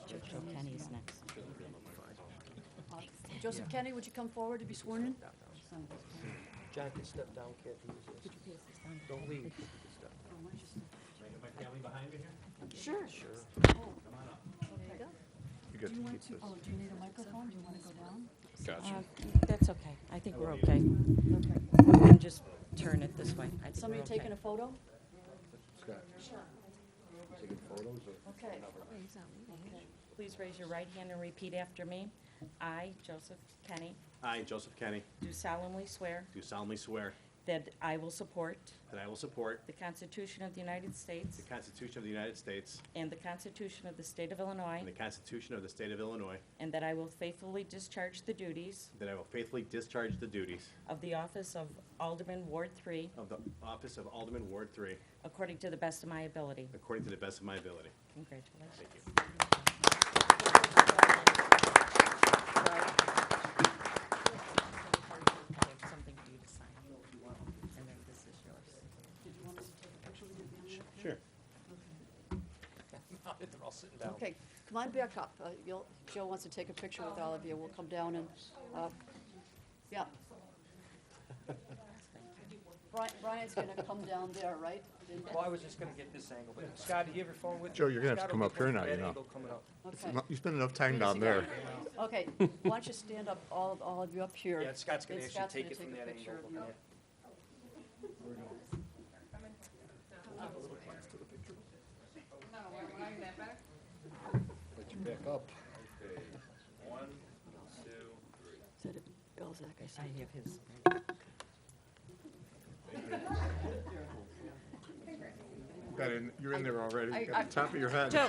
Joe Kenny's next. Joseph Kenny, would you come forward to be sworn in? John can step down, Kathy. Don't leave. Sure. Sure. You get to keep this. Do you need a microphone? Do you want to go down? Gotcha. That's okay. I think we're okay. We can just turn it this way. I think Somebody we're okay. taking a photo? Scott, taking photos or? Okay. Please raise your right hand and repeat after me. I, Joseph Kenny, I, Joseph Kenny, do solemnly swear do solemnly swear that I will support that I will support the Constitution of the United States the Constitution of the United States and the Constitution of the State of Illinois, and the Constitution of the State of Illinois, and that I will faithfully discharge the duties that I will faithfully discharge the duties of the office of Alderman Ward 3 of the office of Alderman Ward 3 according to the best of my ability. according to the best of my ability. Congratulations. Thank you. Something for you to sign. And then this is yours. Sure. They're all sitting down. Okay, come on back up. Joe wants to take a picture with all of you. We'll come down and, yeah. Brian's going to come down there, right? Well, I was just gonna get this angle, but Scott, do you have your phone with you? Joe, you're gonna have to Scott come will up get here both now, that you know. angle coming up. Okay. You spend enough time down there. Okay, why don't you stand up, all of you up here? Yeah, Scott's gonna And actually Scott's take gonna it from a that picture angle. of you. Let you back up. Is that it? Belzak, I see. I have his. You're in there already. I- You got the top of your head. Joe,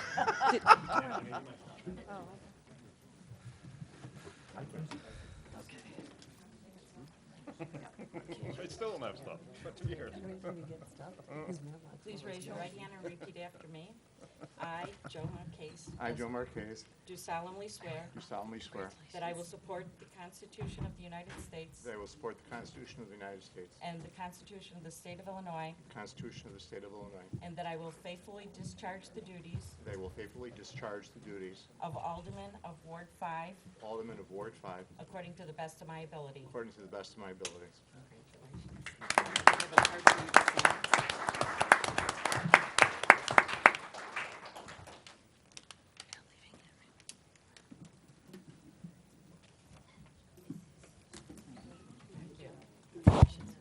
I still don't have stuff. For 2 years. please raise your right hand and repeat after me. I, Joe Marquez, I, Joe Marquez, do solemnly swear do solemnly swear that I will support the Constitution of the United States that I will support the Constitution of the United States, and the Constitution of the State of Illinois, the Constitution of the State of Illinois, and that I will faithfully discharge the duties that I will faithfully discharge the duties of Alderman of Ward 5 of Alderman of Ward 5 according to the best of my ability. according to the best of my abilities.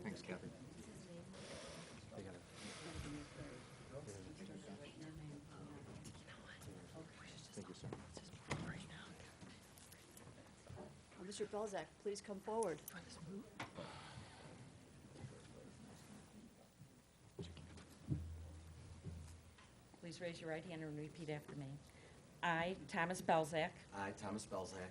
Thanks, Kathy. Thank you, sir. Mr. Belzak, please come forward. Please raise your right hand and repeat after me. I, Thomas Belzak, I, Thomas Belzak,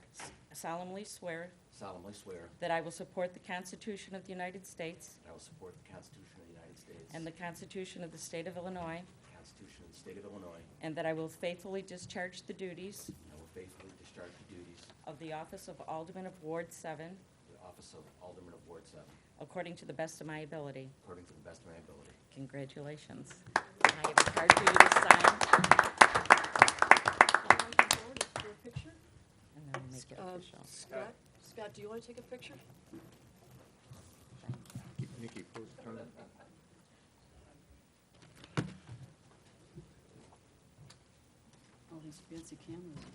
solemnly swear solemnly swear that I will support the Constitution of the United States that I will support the Constitution of the United States and the Constitution of the State of Illinois, the Constitution of the State of Illinois, and that I will faithfully discharge the duties and I will faithfully discharge the duties of the office of Alderman of Ward 7 of the office of Alderman of Ward 7 according to the best of my ability. according to the best of my ability. Congratulations. And I have a card for you to sign. And then we'll make it official. Scott, do you want to take a picture? Nikki, turn it. All these fancy cameras.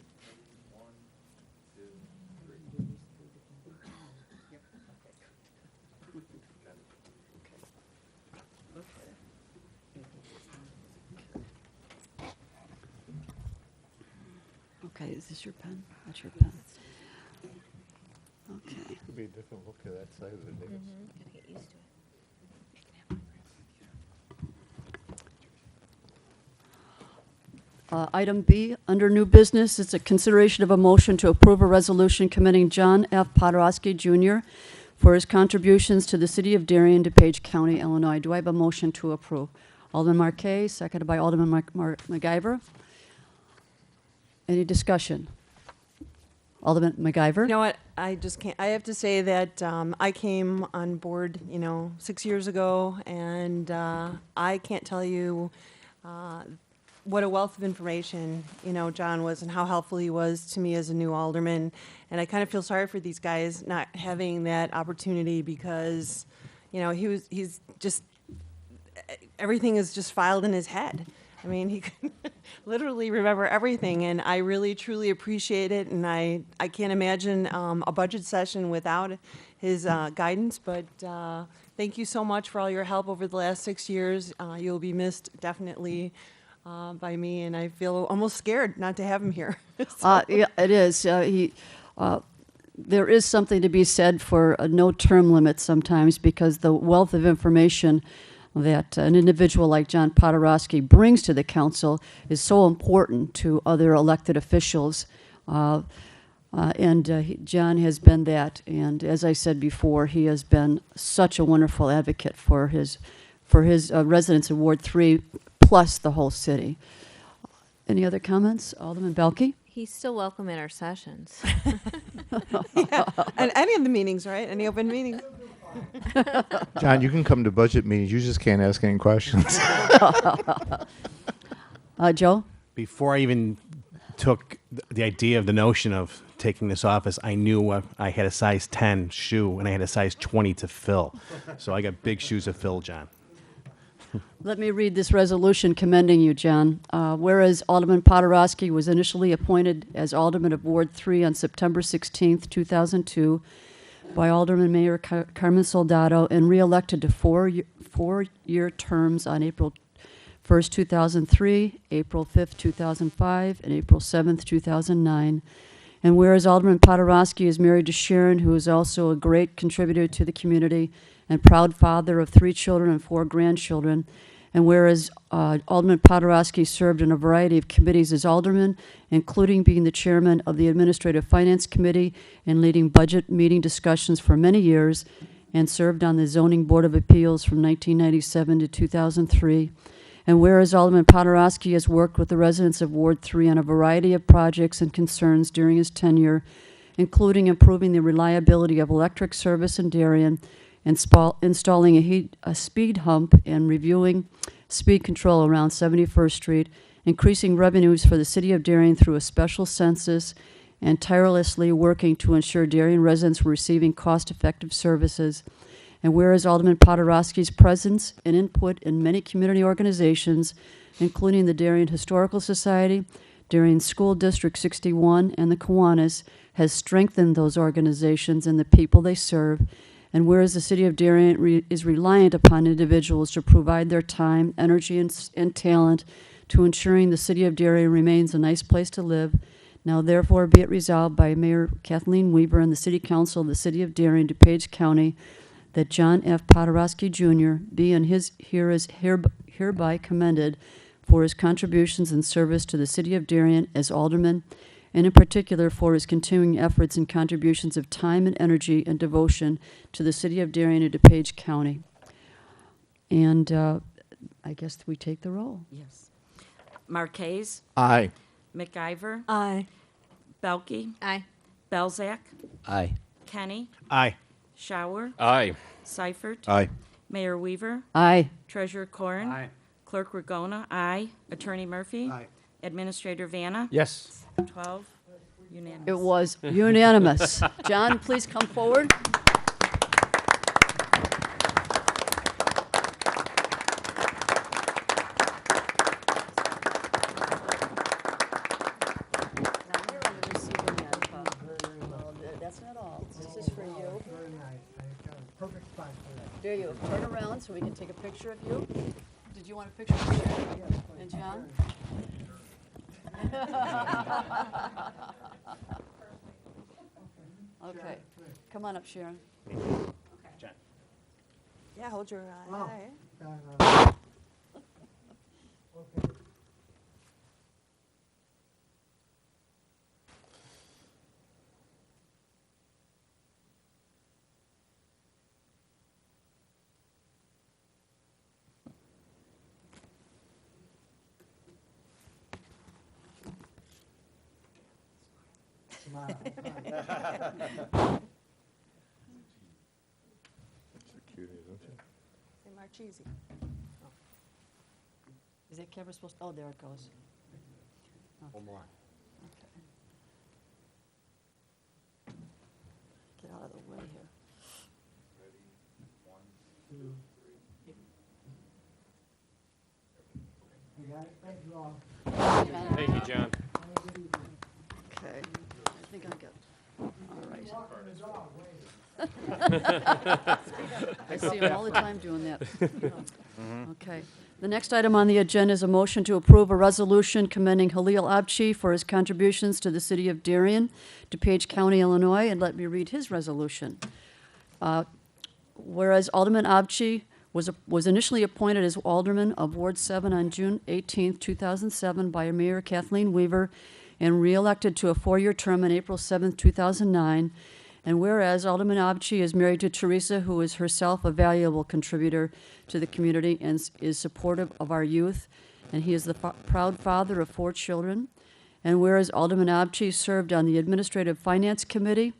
Okay, is this your pen? That's your pen. Okay. Could be a different look at that side of the dais. Gotta get used to it. Item B, under new business, it's a consideration of a motion to approve a resolution commending John F. Podorowski Jr. for his contributions to the city of Darien, DuPage County, Illinois. Do I have a motion to approve? Alderman Marquez, seconded by Alderman MacIver. Any discussion? Alderman MacIver? You know what? I just can't. I have to say that I came on board, 6 years ago, and I can't tell you what a wealth of information, John was, and how helpful he was to me as a new alderman. And I kind of feel sorry for these guys not having that opportunity because, he's just everything is just filed in his head. I mean, he can literally remember everything, and I really, truly appreciate it, and I can't imagine a budget session without his guidance, but thank you so much for all your help over the last 6 years. You'll be missed definitely by me, and I feel almost scared not to have him here. Yeah, it is. There is something to be said for no term limits sometimes because the wealth of information that an individual like John Podorowski brings to the council is so important to other elected officials. John has been that, and as I said before, he has been such a wonderful advocate for his residents of Ward 3, plus the whole city. Any other comments? Alderman Belke? He's still welcome at our sessions. Yeah, and any of the meetings, right? Any open meetings. John, you can come to budget meetings, you just can't ask any questions. Joe? Before I even took the idea of the notion of taking this office, I knew I had a size 10 shoe and I had a size 20 to fill. So I got big shoes to fill, John. Let me read this resolution commending you, John. Whereas Alderman Podorowski was initially appointed as Alderman of Ward 3 on September 16th, 2002, by Alderman Mayor Carmen Soldado and re-elected to four-year terms on April 1st, 2003, April 5th, 2005, and April 7th, 2009. And whereas Alderman Podorowski is married to Sharon, who is also a great contributor to the community and proud father of 3 children and 4 grandchildren, and whereas Alderman Podorowski served in a variety of committees as alderman, including being the chairman of the Administrative Finance Committee and leading budget meeting discussions for many years, and served on the Zoning Board of Appeals from 1997 to 2003. And whereas Alderman Podorowski has worked with the residents of Ward 3 on a variety of projects and concerns during his tenure, including improving the reliability of electric service in Darien, installing a speed hump and reviewing speed control around 71st Street, increasing revenues for the city of Darien through a special census, and tirelessly working to ensure Darien residents were receiving cost-effective services. And whereas Alderman Podorowski's presence and input in many community organizations, including the Darien Historical Society, Darien School District 61, and the Kiwanis, has strengthened those organizations and the people they serve. And whereas the city of Darien is reliant upon individuals to provide their time, energy, and talent to ensuring the city of Darien remains a nice place to live, now therefore be it resolved by Mayor Kathleen Weaver and the City Council of the City of Darien, DuPage County, that John F. Podorowski Jr. be and is hereby commended for his contributions and service to the city of Darien as alderman, and in particular for his continuing efforts and contributions of time and energy and devotion to the city of Darien and DuPage County. And I guess we take the roll. Yes. Marquez, Aye. McIver, Aye. Belkey, Aye. Belzak, Aye. Kenny, Aye. Shower, Aye. Seifert, Aye. Mayor Weaver, Aye. Treasurer Corn, Aye. Clerk Regona, aye. Attorney Murphy, Aye. Administrator Vanna, Yes. 12, unanimous. It was unanimous. John, please come forward. That's not all. This is for you. Very nice. I got a perfect spot for that. There you go. Turn around so we can take a picture of you. Did you want a picture of Sharon and John? Okay. Come on up, Sharon. Yeah, hold your Oh. eye. Okay. Smile. Say Marchese. Is that camera supposed to, oh, there it goes. One more. Okay. Get out of the way here. You got it? Thank you all. Thank you, John. Okay. I think I got, all right. I see him all the time doing that. Okay. The next item on the agenda is a motion to approve a resolution commending Halil Abchi for his contributions to the city of Darien, DuPage County, Illinois, and let me read his resolution. Whereas Alderman Abchi was initially appointed as alderman of Ward 7 on June 18, 2007 by Mayor Kathleen Weaver and reelected to a 4-year term on April 7, 2009. And whereas Alderman Abchi is married to Teresa, who is herself a valuable contributor to the community and is supportive of our youth, and he is the proud father of 4 children. And whereas Alderman Abchi served on the Administrative Finance Committee,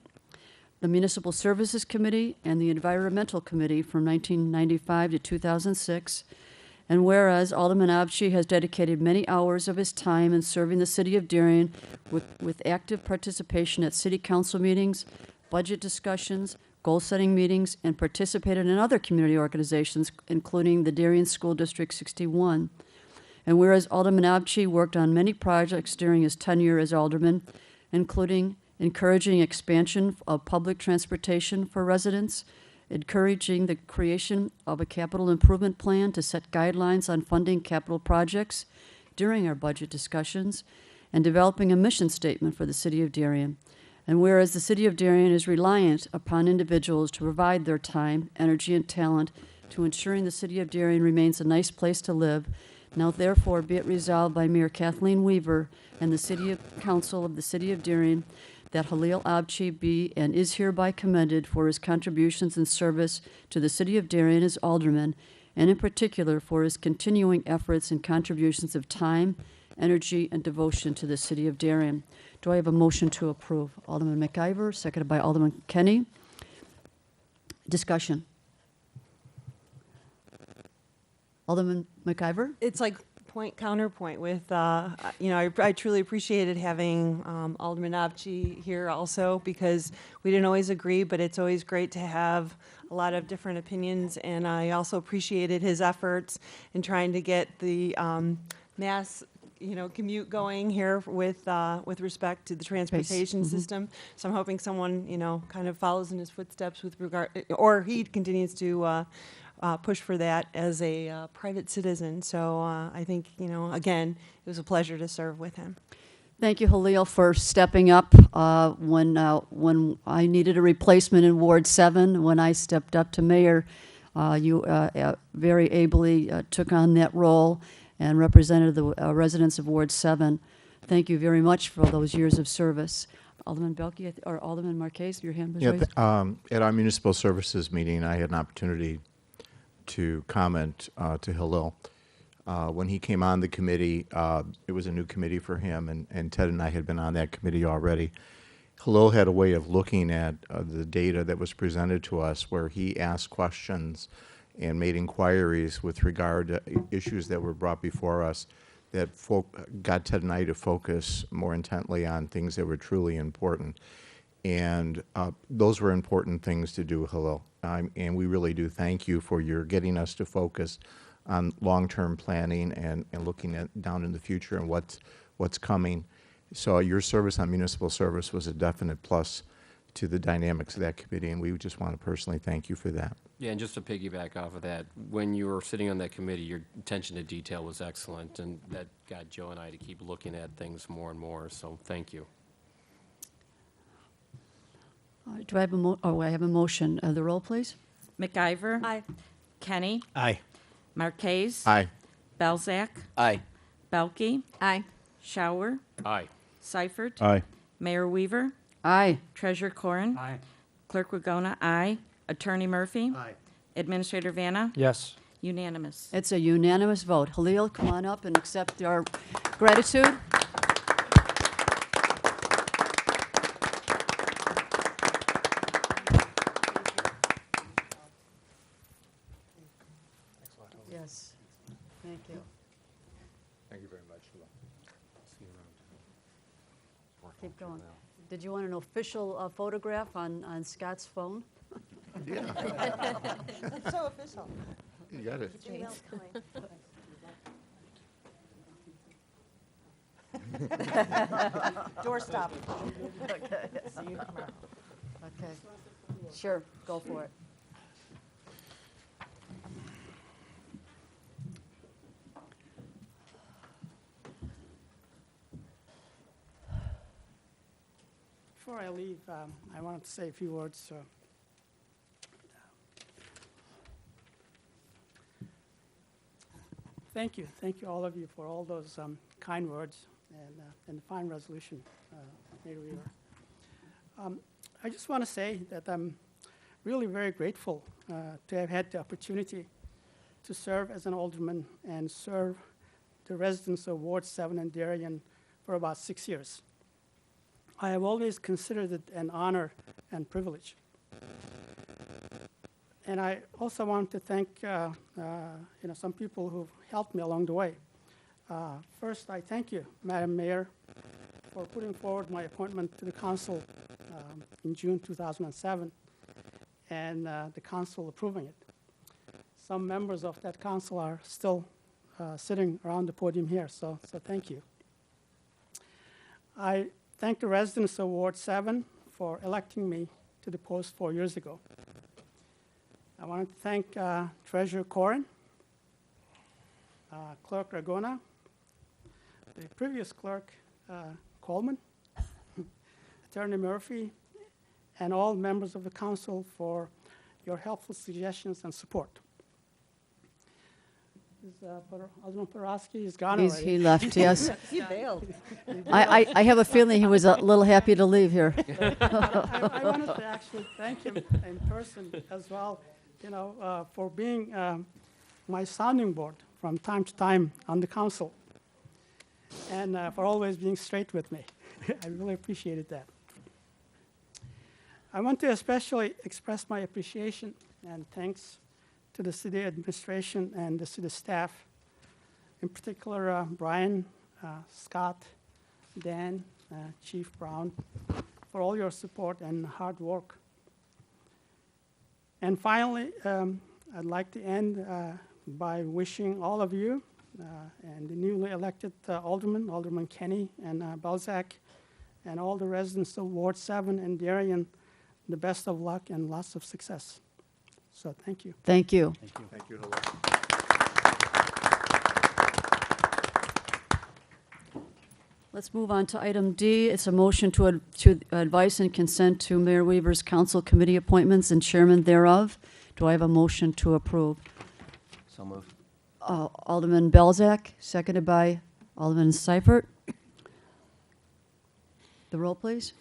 the Municipal Services Committee, and the Environmental Committee from 1995 to 2006. And whereas Alderman Abchi has dedicated many hours of his time in serving the city of Darien with active participation at city council meetings, budget discussions, goal-setting meetings, and participated in other community organizations, including the Darien School District 61. And whereas Alderman Abchi worked on many projects during his tenure as alderman, including encouraging expansion of public transportation for residents, encouraging the creation of a capital improvement plan to set guidelines on funding capital projects during our budget discussions, and developing a mission statement for the city of Darien. And whereas the city of Darien is reliant upon individuals to provide their time, energy, and talent to ensuring the city of Darien remains a nice place to live, now therefore be it resolved by Mayor Kathleen Weaver and the City Council of the City of Darien that Halil Abchi be and is hereby commended for his contributions and service to the city of Darien as alderman, and in particular for his continuing efforts and contributions of time, energy, and devotion to the city of Darien. Do I have a motion to approve? Alderman McIver, seconded by Alderman Kenny. Discussion. Alderman McIver? It's like point counterpoint with, I truly appreciated having Alderman Abchi here also, because we didn't always agree, but it's always great to have a lot of different opinions. And I also appreciated his efforts in trying to get the mass commute going here with respect to the transportation system. So I'm hoping someone, kind of follows in his footsteps with regard, or he continues to push for that as a private citizen. So I think, again, it was a pleasure to serve with him. Thank you, Halil, for stepping up when I needed a replacement in Ward 7. When I stepped up to mayor, you very ably took on that role. and represented the residents of Ward 7. Thank you very much for those years of service. Alderman Belke, or Alderman Marquez, your hand was raised. At our municipal services meeting, I had an opportunity to comment to Hillel. When he came on the committee, it was a new committee for him, and Ted and I had been on that committee already. Hillel had a way of looking at the data that was presented to us, where he asked questions and made inquiries with regard to issues that were brought before us that got Ted and I to focus more intently on things that were truly important. And those were important things to do, Hillel. And we really do thank you for your getting us to focus on long-term planning and looking at down in the future and what's coming. So your service on municipal service was a definite plus to the dynamics of that committee, and we just want to personally thank you for that. Yeah, and just to piggyback off of that, when you were sitting on that committee, your attention to detail was excellent, and that got Joe and I to keep looking at things more and more, so thank you. Do I have I have a motion. The roll, please. McIver. Aye. Kenny. Aye. Marquez. Aye. Belzak. Aye. Belke. Aye. Shower. Aye. Seifert. Aye. Mayor Weaver. Aye. Treasurer Corrin. Aye. Clerk Wagona, aye. Attorney Murphy. Aye. Administrator Vanna. Yes. Unanimous. It's a unanimous vote. Halil, come on up and accept our gratitude. Yes, thank you. Thank you very much. Keep going. Did you want an official photograph on Scott's phone? Yeah. It's so official. You got it. Doorstop. Okay. See you tomorrow. Okay, sure, go for it. Before I leave, I wanted to say a few words. Thank you all of you for all those kind words and the fine resolution, Mayor Weaver. I just want to say that I'm really very grateful to have had the opportunity to serve as an alderman and serve the residents of Ward 7 and Darien for about 6 years. I have always considered it an honor and privilege. And I also want to thank some people who've helped me along the way. First, I thank you, Madam Mayor, for putting forward my appointment to the council in June 2007, and the council approving it. Some members of that council are still sitting around the podium here, so thank you. I thank the residents of Ward 7 for electing me to the post 4 years ago. I want to thank Treasurer Corrin, Clerk Ragona, the previous clerk, Coleman, Attorney Murphy, and all members of the council for your helpful suggestions and support. Alderman Porosky is gone already. He left, yes. He bailed. I have a feeling he was a little happy to leave here. I wanted to actually thank him in person as well, for being my sounding board from time to time on the council, and for always being straight with me. I really appreciated that. I want to especially express my appreciation and thanks to the city administration and the city staff, in particular Brian, Scott, Dan, Chief Brown, for all your support and hard work. And finally, I'd like to end by wishing all of you and the newly elected Alderman Kenny and Belzak, and all the residents of Ward 7 and Darien, the best of luck and lots of success. So thank you. Thank you. Thank you. Thank you, Let's move on to item D. It's a motion to advice and consent to Mayor Weaver's council committee appointments and chairman thereof. Do I have a motion to approve? So moved. Alderman Belzak, seconded by Alderman Seifert. The roll, please.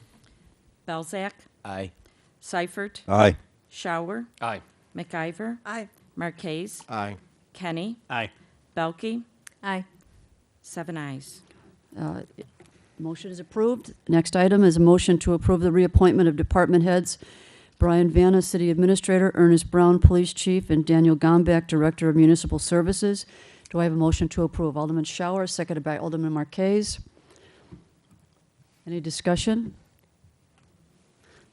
Belzak. Aye. Seifert. Aye. Shower. Aye. McIver. Aye. Marquez. Aye. Kenny. Aye. Belkey. Aye. 7 ayes. Motion is approved. Next item is a motion to approve the reappointment of department heads. Brian Vanna, City Administrator, Ernest Brown, Police Chief, and Daniel Gombach, Director of Municipal Services. Do I have a motion to approve? Alderman Shower, seconded by Alderman Marquez. Any discussion?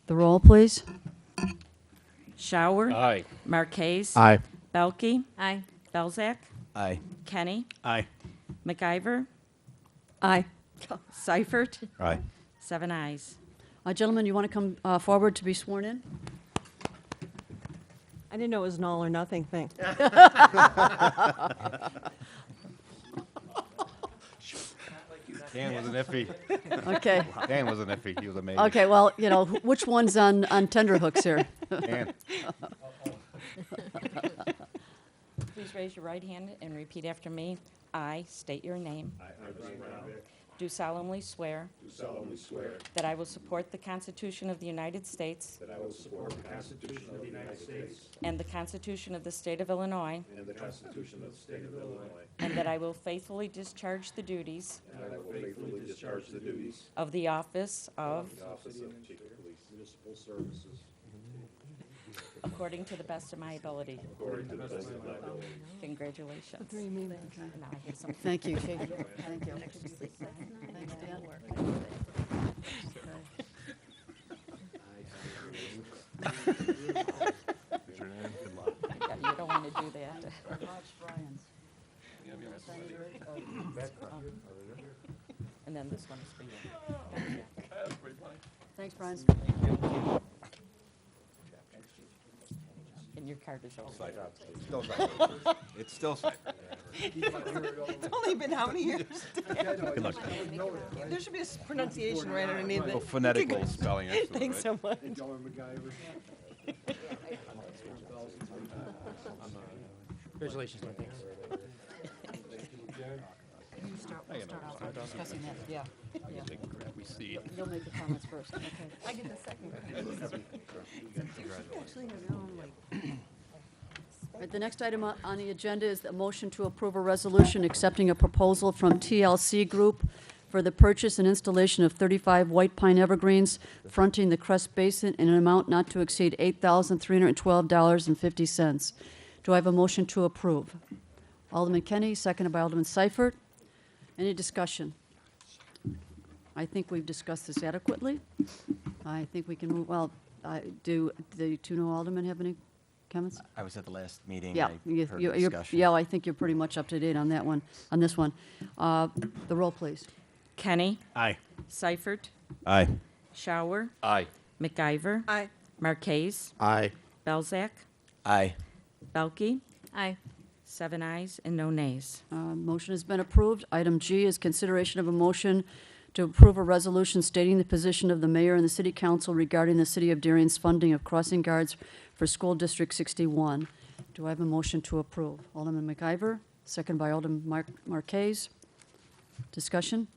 The roll, please. Shower. Aye. Marquez. Aye. Belkey. Aye. Belzak. Aye. Kenny. Aye. McIver. Aye. Seifert. Aye. 7 ayes. Gentlemen, you want to come forward to be sworn in? I didn't know it was an all or nothing thing. Dan was an iffy. Okay. Dan was an iffy. He was amazing. Okay, well, you know, which one's on tenterhooks here? Dan. Please raise your right hand and repeat after me. I state your name. Do solemnly swear. That I will support the Constitution of the United States. And the Constitution of the State of Illinois. And that I will faithfully discharge the duties. Of the office of. According to the best of my ability. Congratulations. Now I get some- Thank you. Thank you. Thanks, Dan. Yeah, you don't want to do that. And then this one is for you. Thanks, Brian. And your card is over. Still It's still It's only been how many years? Good luck. There should be a pronounciation right underneath it. Little phonetical spelling next to it, Thanks right? so much. Congratulations, man. Thanks. We'll start out discussing that, yeah. We see it. You'll make the comments first, okay. I get the second. All right, the next item on the agenda is the motion to approve a resolution accepting a proposal from TLC Group for the purchase and installation of 35 white pine evergreens fronting the Crest Basin in an amount not to exceed $8,312.50. Do I have a motion to approve? Alderman Kenny, seconded by Alderman Seifert. Any discussion? I think we've discussed this adequately. I think we can move, well, do the two new aldermen have any comments? I was at the last meeting. Yeah, I heard the you're, discussion. yeah, I think you're pretty much up to date on that one, on this one. The roll, please. Kenny. Aye. Seifert. Aye. Shower. Aye. McIver. Aye. Marquez. Aye. Belzak. Aye. Belkey. Aye. 7 ayes and no nays. Motion has been approved. Item G is consideration of a motion to approve a resolution stating the position of the mayor and the city council regarding the city of Darien's funding of crossing guards for School District 61. Do I have a motion to approve? Alderman McIver, second by Alderman Marquez. Discussion?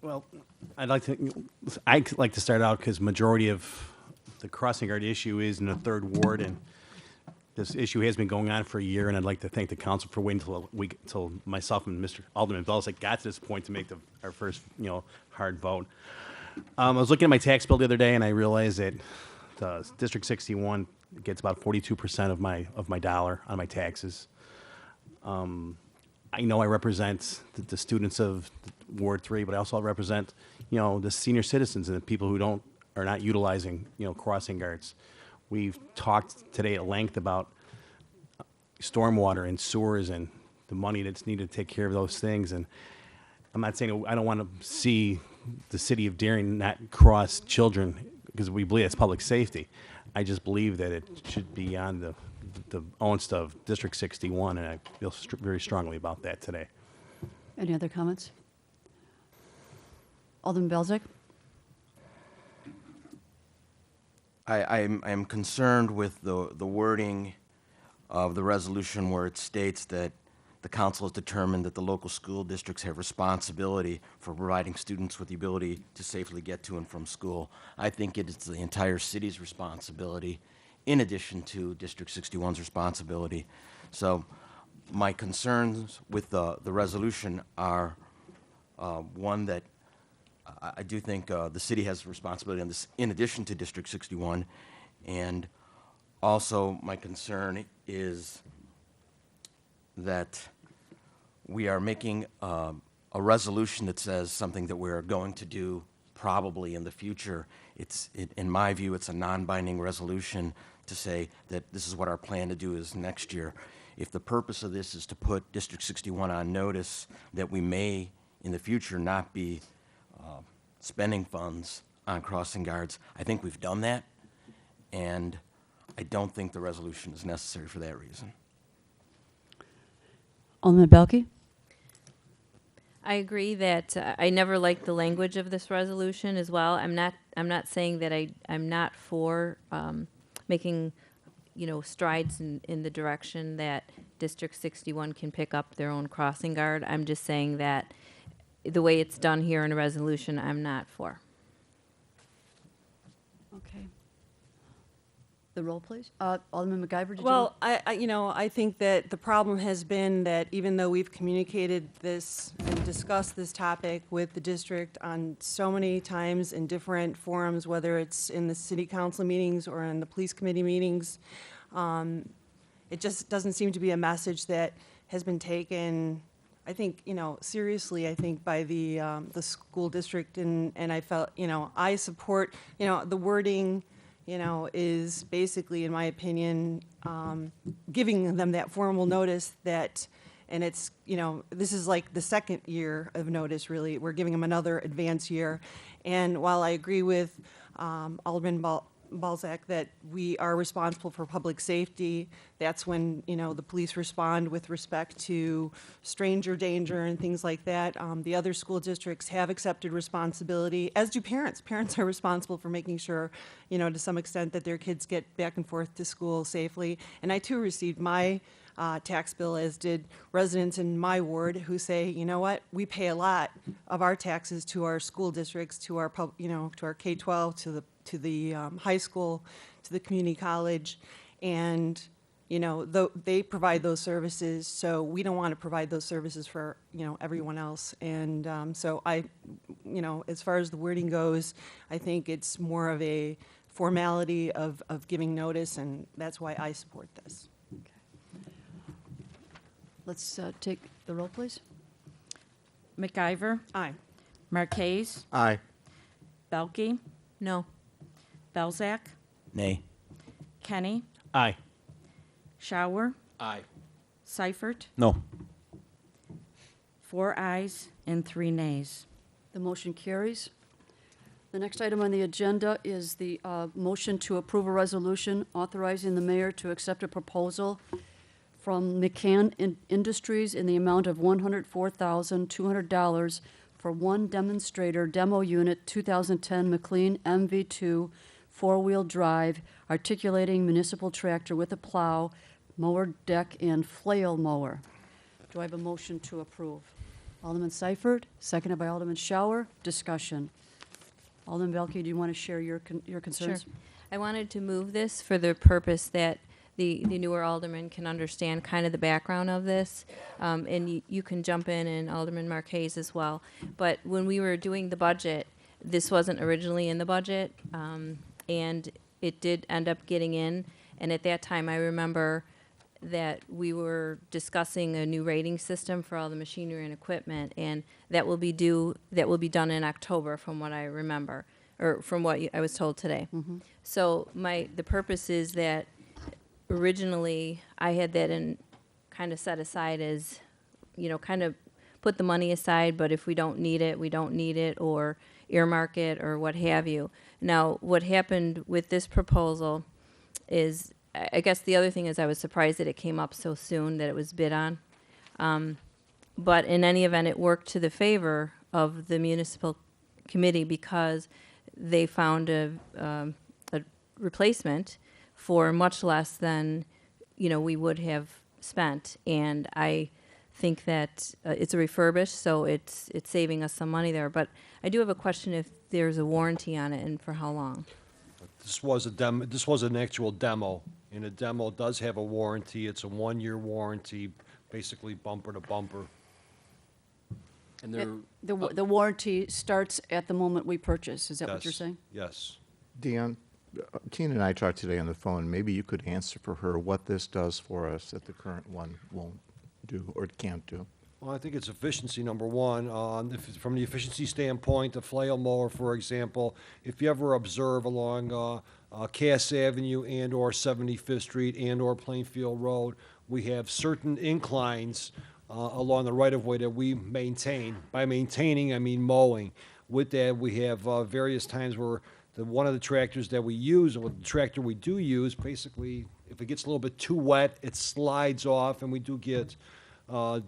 Well, I'd like to start out because majority of the crossing guard issue is in the 3rd Ward, and this issue has been going on for a year, and I'd like to thank the council for waiting till myself and Mr. Alderman Belzak got to this point to make our first, hard vote. I was looking at my tax bill the other day, and I realized that District 61 gets about 42% of my dollar on my taxes. I know I represent the students of Ward 3, but I also represent, the senior citizens and the people who are not utilizing, crossing guards. We've talked today at length about stormwater and sewers and the money that's needed to take care of those things. And I'm not saying I don't want to see the city of Darien not cross children because we believe it's public safety. I just believe that it should be on the onus of District 61, and I feel very strongly about that today. Any other comments? Alderman Belzak? I am concerned with the wording of the resolution where it states that the council has determined that the local school districts have responsibility for providing students with the ability to safely get to and from school. I think it is the entire city's responsibility, in addition to District 61's responsibility. So my concerns with the resolution are, one, that I do think the city has responsibility on this in addition to District 61, and also my concern is that we are making a resolution that says something that we're going to do probably in the future. In my view, it's a non-binding resolution to say that this is what our plan to do is next year. If the purpose of this is to put District 61 on notice that we may in the future not be spending funds on crossing guards, I think we've done that, and I don't think the resolution is necessary for that reason. Alderman Belke? I agree that I never liked the language of this resolution as well. I'm not saying that I'm not for making, strides in the direction that District 61 can pick up their own crossing guard. I'm just saying that the way it's done here in a resolution, I'm not for. Okay. The roll, please. Alderman MacGyver, did you? Well, I think that the problem has been that even though we've communicated this and discussed this topic with the district on so many times in different forums, whether it's in the city council meetings or in the police committee meetings, it just doesn't seem to be a message that has been taken, I think, seriously, I think, by the school district, and I felt, I support, the wording, is basically, in my opinion, giving them that formal notice that, and it's, this is like the second year of notice, really. We're giving them another advance year. And while I agree with Alderman Balzac that we are responsible for public safety, that's when, the police respond with respect to stranger danger and things like that. The other school districts have accepted responsibility, as do parents. Parents are responsible for making sure, to some extent, that their kids get back and forth to school safely. And I too received my tax bill, as did residents in my ward, who say, you know what, we pay a lot of our taxes to our school districts, to our to our K-12, to the high school, to the community college, and they provide those services, so we don't want to provide those services for everyone else. And so I, as far as the wording goes, I think it's more of a formality of giving notice, and that's why I support this. Let's take the roll, please. MacIver? Aye. Marquez? Aye. Belke? No. Belzak? Nay. Kenny? Aye. Shower? Aye. Seifert? No. 4 ayes and 3 nays. The motion carries. The next item on the agenda is the motion to approve a resolution authorizing the mayor to accept a proposal from McCann Industries in the amount of $104,200 for one demonstrator demo unit 2010 McLean MV2 four-wheel drive articulating municipal tractor with a plow, mower deck, and flail mower. Do I have a motion to approve? Alderman Seifert, seconded by Alderman Shower. Discussion. Alderman Belke, do you want to share your concerns? Sure. I wanted to move this for the purpose that the newer alderman can understand kind of the background of this, and you can jump in, and Alderman Marquez as well. But when we were doing the budget, this wasn't originally in the budget, and it did end up getting in. And at that time, I remember that we were discussing a new rating system for all the machinery and equipment, and that will be done in October, from what I remember, or from what I was told today. Mm-hmm. So the purpose is that originally I had that in kind of set aside as, kind of put the money aside, but if we don't need it, we don't need it, or earmark it, or what have you. Now, what happened with this proposal is, I guess the other thing is I was surprised that it came up so soon, that it was bid on. But in any event, it worked to the favor of the municipal committee because they found a replacement for much less than, we would have spent. And I think that it's a refurbished, so it's saving us some money there. But I do have a question if there's a warranty on it and for how long? This was a demo, this was an actual demo, and a demo does have a warranty. It's a 1-year warranty, basically bumper to bumper. And they're, The warranty starts at the moment we purchase, is that what you're Yes, saying? Yes. Dion, Tina and I talked today on the phone. Maybe you could answer for her what this does for us that the current one won't do or can't do. Well, I think it's efficiency, number one. From the efficiency standpoint, the flail mower, for example, if you ever observe along Cass Avenue and/or 75th Street and/or Plainfield Road, we have certain inclines along the right-of-way that we maintain. By maintaining, I mean mowing. With that, we have various times where one of the tractors that we use, or the tractor we do use, basically, if it gets a little bit too wet, it slides off, and we do get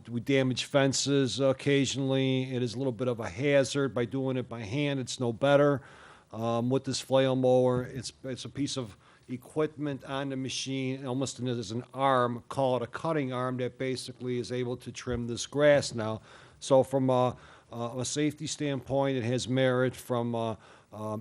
we damage fences occasionally. It is a little bit of a hazard. By doing it by hand, it's no better. With this flail mower, it's a piece of equipment on the machine, almost as an arm, call it a cutting arm, that basically is able to trim this grass now. So from a safety standpoint, it has merit. From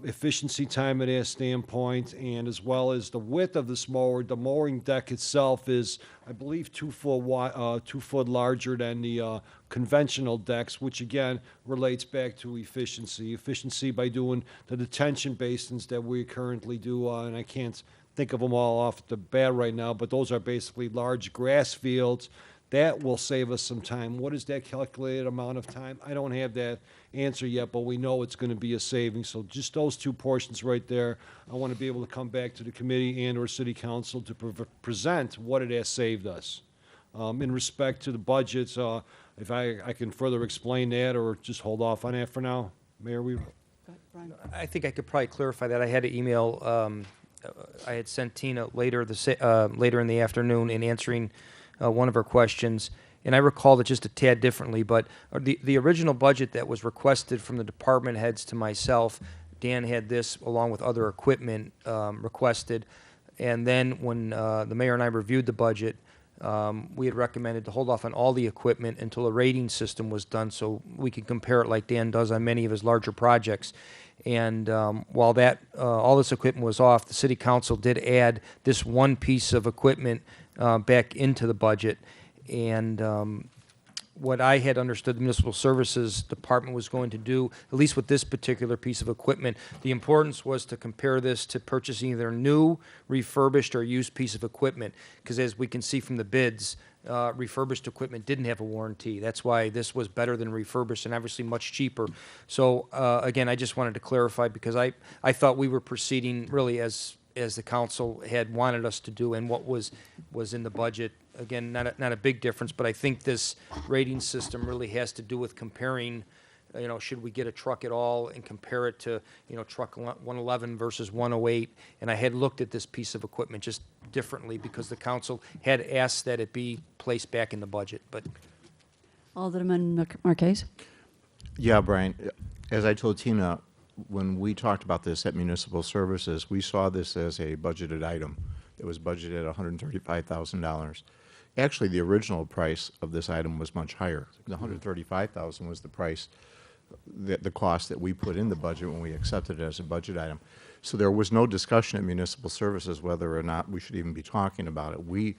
efficiency time it has standpoint, and as well as the width of this mower, the mowing deck itself is, I believe, 2 foot larger than the conventional decks, which again relates back to efficiency. Efficiency by doing the detention basins that we currently do, and I can't think of them all off the bat right now, but those are basically large grass fields. That will save us some time. What is that calculated amount of time? I don't have that answer yet, but we know it's going to be a saving. So just those two portions right there, I want to be able to come back to the committee and/or city council to present what it has saved us. In respect to the budgets, if I can further explain that or just hold off on that for now, Mayor Weaver. I think I could probably clarify that. I had an email I had sent Tina later in the afternoon in answering one of her questions, and I recalled it just a tad differently, but the original budget that was requested from the department heads to myself, Dan had this along with other equipment requested, and then when the mayor and I reviewed the budget, we had recommended to hold off on all the equipment until a rating system was done so we could compare it like Dan does on many of his larger projects. And while that all this equipment was off, the city council did add this one piece of equipment back into the budget. And what I had understood the municipal services department was going to do, at least with this particular piece of equipment, the importance was to compare this to purchasing either new, refurbished, or used piece of equipment. Because as we can see from the bids, refurbished equipment didn't have a warranty. That's why this was better than refurbished and obviously much cheaper. So again, I just wanted to clarify because I thought we were proceeding really as the council had wanted us to do and what was in the budget. Again, not a big difference, but I think this rating system really has to do with comparing, should we get a truck at all and compare it to, truck 111 versus 108. And I had looked at this piece of equipment just differently because the council had asked that it be placed back in the budget, but. Alderman Marquez? Yeah, Brian, as I told Tina, when we talked about this at Municipal Services, we saw this as a budgeted item. It was budgeted at $135,000. Actually, the original price of this item was much higher. The $135,000 was the price, the cost that we put in the budget when we accepted it as a budget item. So there was no discussion at Municipal Services whether or not we should even be talking about it.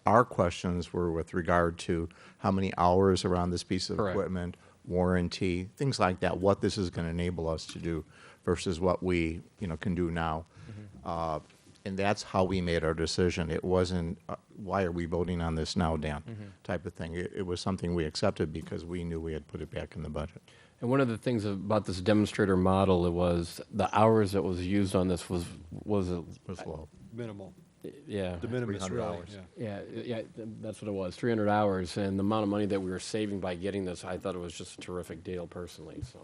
Our questions were with regard to how many hours around this piece of equipment, warranty, things like that, what this is going to enable us to do versus what we, can do now. And that's how we made our decision. It wasn't, why are we voting on this now, Dan, type of thing. It was something we accepted because we knew we had put it back in the budget. And one of the things about this demonstrator model, it was the hours that was used on this was low. Minimal. Yeah. De minimis, really. hours. Yeah, that's what it was, 300 hours. And the amount of money that we were saving by getting this, I thought it was just a terrific deal personally, so.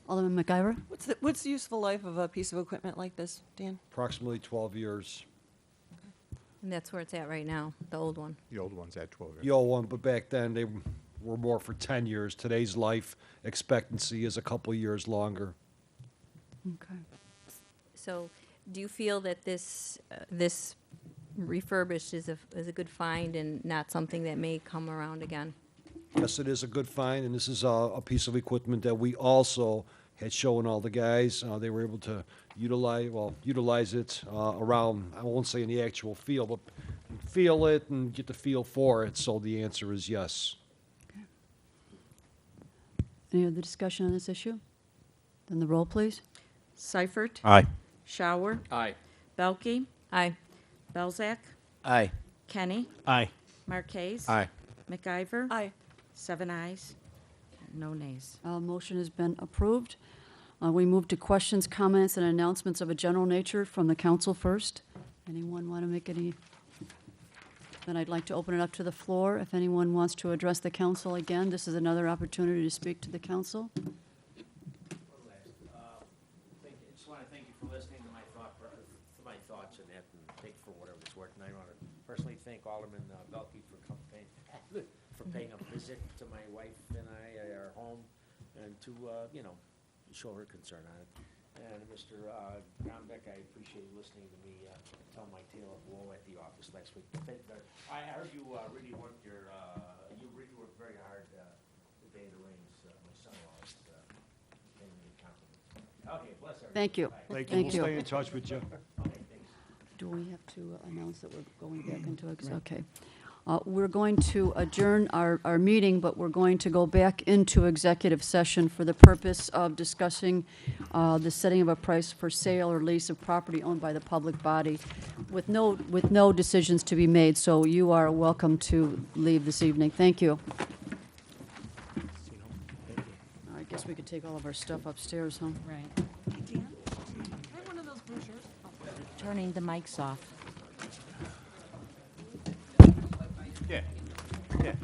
Alderman McIver? What's the useful life of a piece of equipment like this, Dan? Approximately 12 years. And that's where it's at right now, the old one. The old one's at 12 years. The old one, but back then they were more for 10 years. Today's life expectancy is a couple years longer. Okay. So do you feel that this refurbished is a good find and not something that may come around again. Yes, it is a good find, and this is a piece of equipment that we also had shown all the guys. They were able to utilize it around, I won't say in the actual field, but feel it and get the feel for it. So the answer is yes. Any other discussion on this issue? Then the roll, please. Seifert. Aye. Shower. Aye. Belkey. Aye. Belzak. Aye. Kenny. Aye. Marquez. Aye. McIver. Aye. 7 ayes, no nays. Motion has been approved. We move to questions, comments, and announcements of a general nature from the council first. Anyone want to make any? Then I'd like to open it up to the floor. If anyone wants to address the council again, this is another opportunity to speak to the council. Just want to thank you for listening to my thoughts and that, and thank you for whatever it's worth. And I want to personally thank Alderman Belkey for paying a visit to my wife and I at our home, and to show her concern on it. And Mr. Grombeck, I appreciate you listening to me tell my tale of woe at the office last week. I heard you really worked very hard the day of the rains. My son-in-law was paying me compliments. Okay, bless everybody. Thank you. Thank you. Thank We'll you. stay in touch with you. Do we have to announce that we're going back into, okay. We're going to adjourn our meeting, but we're going to go back into executive session for the purpose of discussing the setting of a price for sale or lease of property owned by the public body with no decisions to be made, so you are welcome to leave this evening. Thank you. I guess we could take all of our stuff upstairs, huh? Right. Dan, can I have one of those brochures? Turning the mics off. Yeah. Yeah.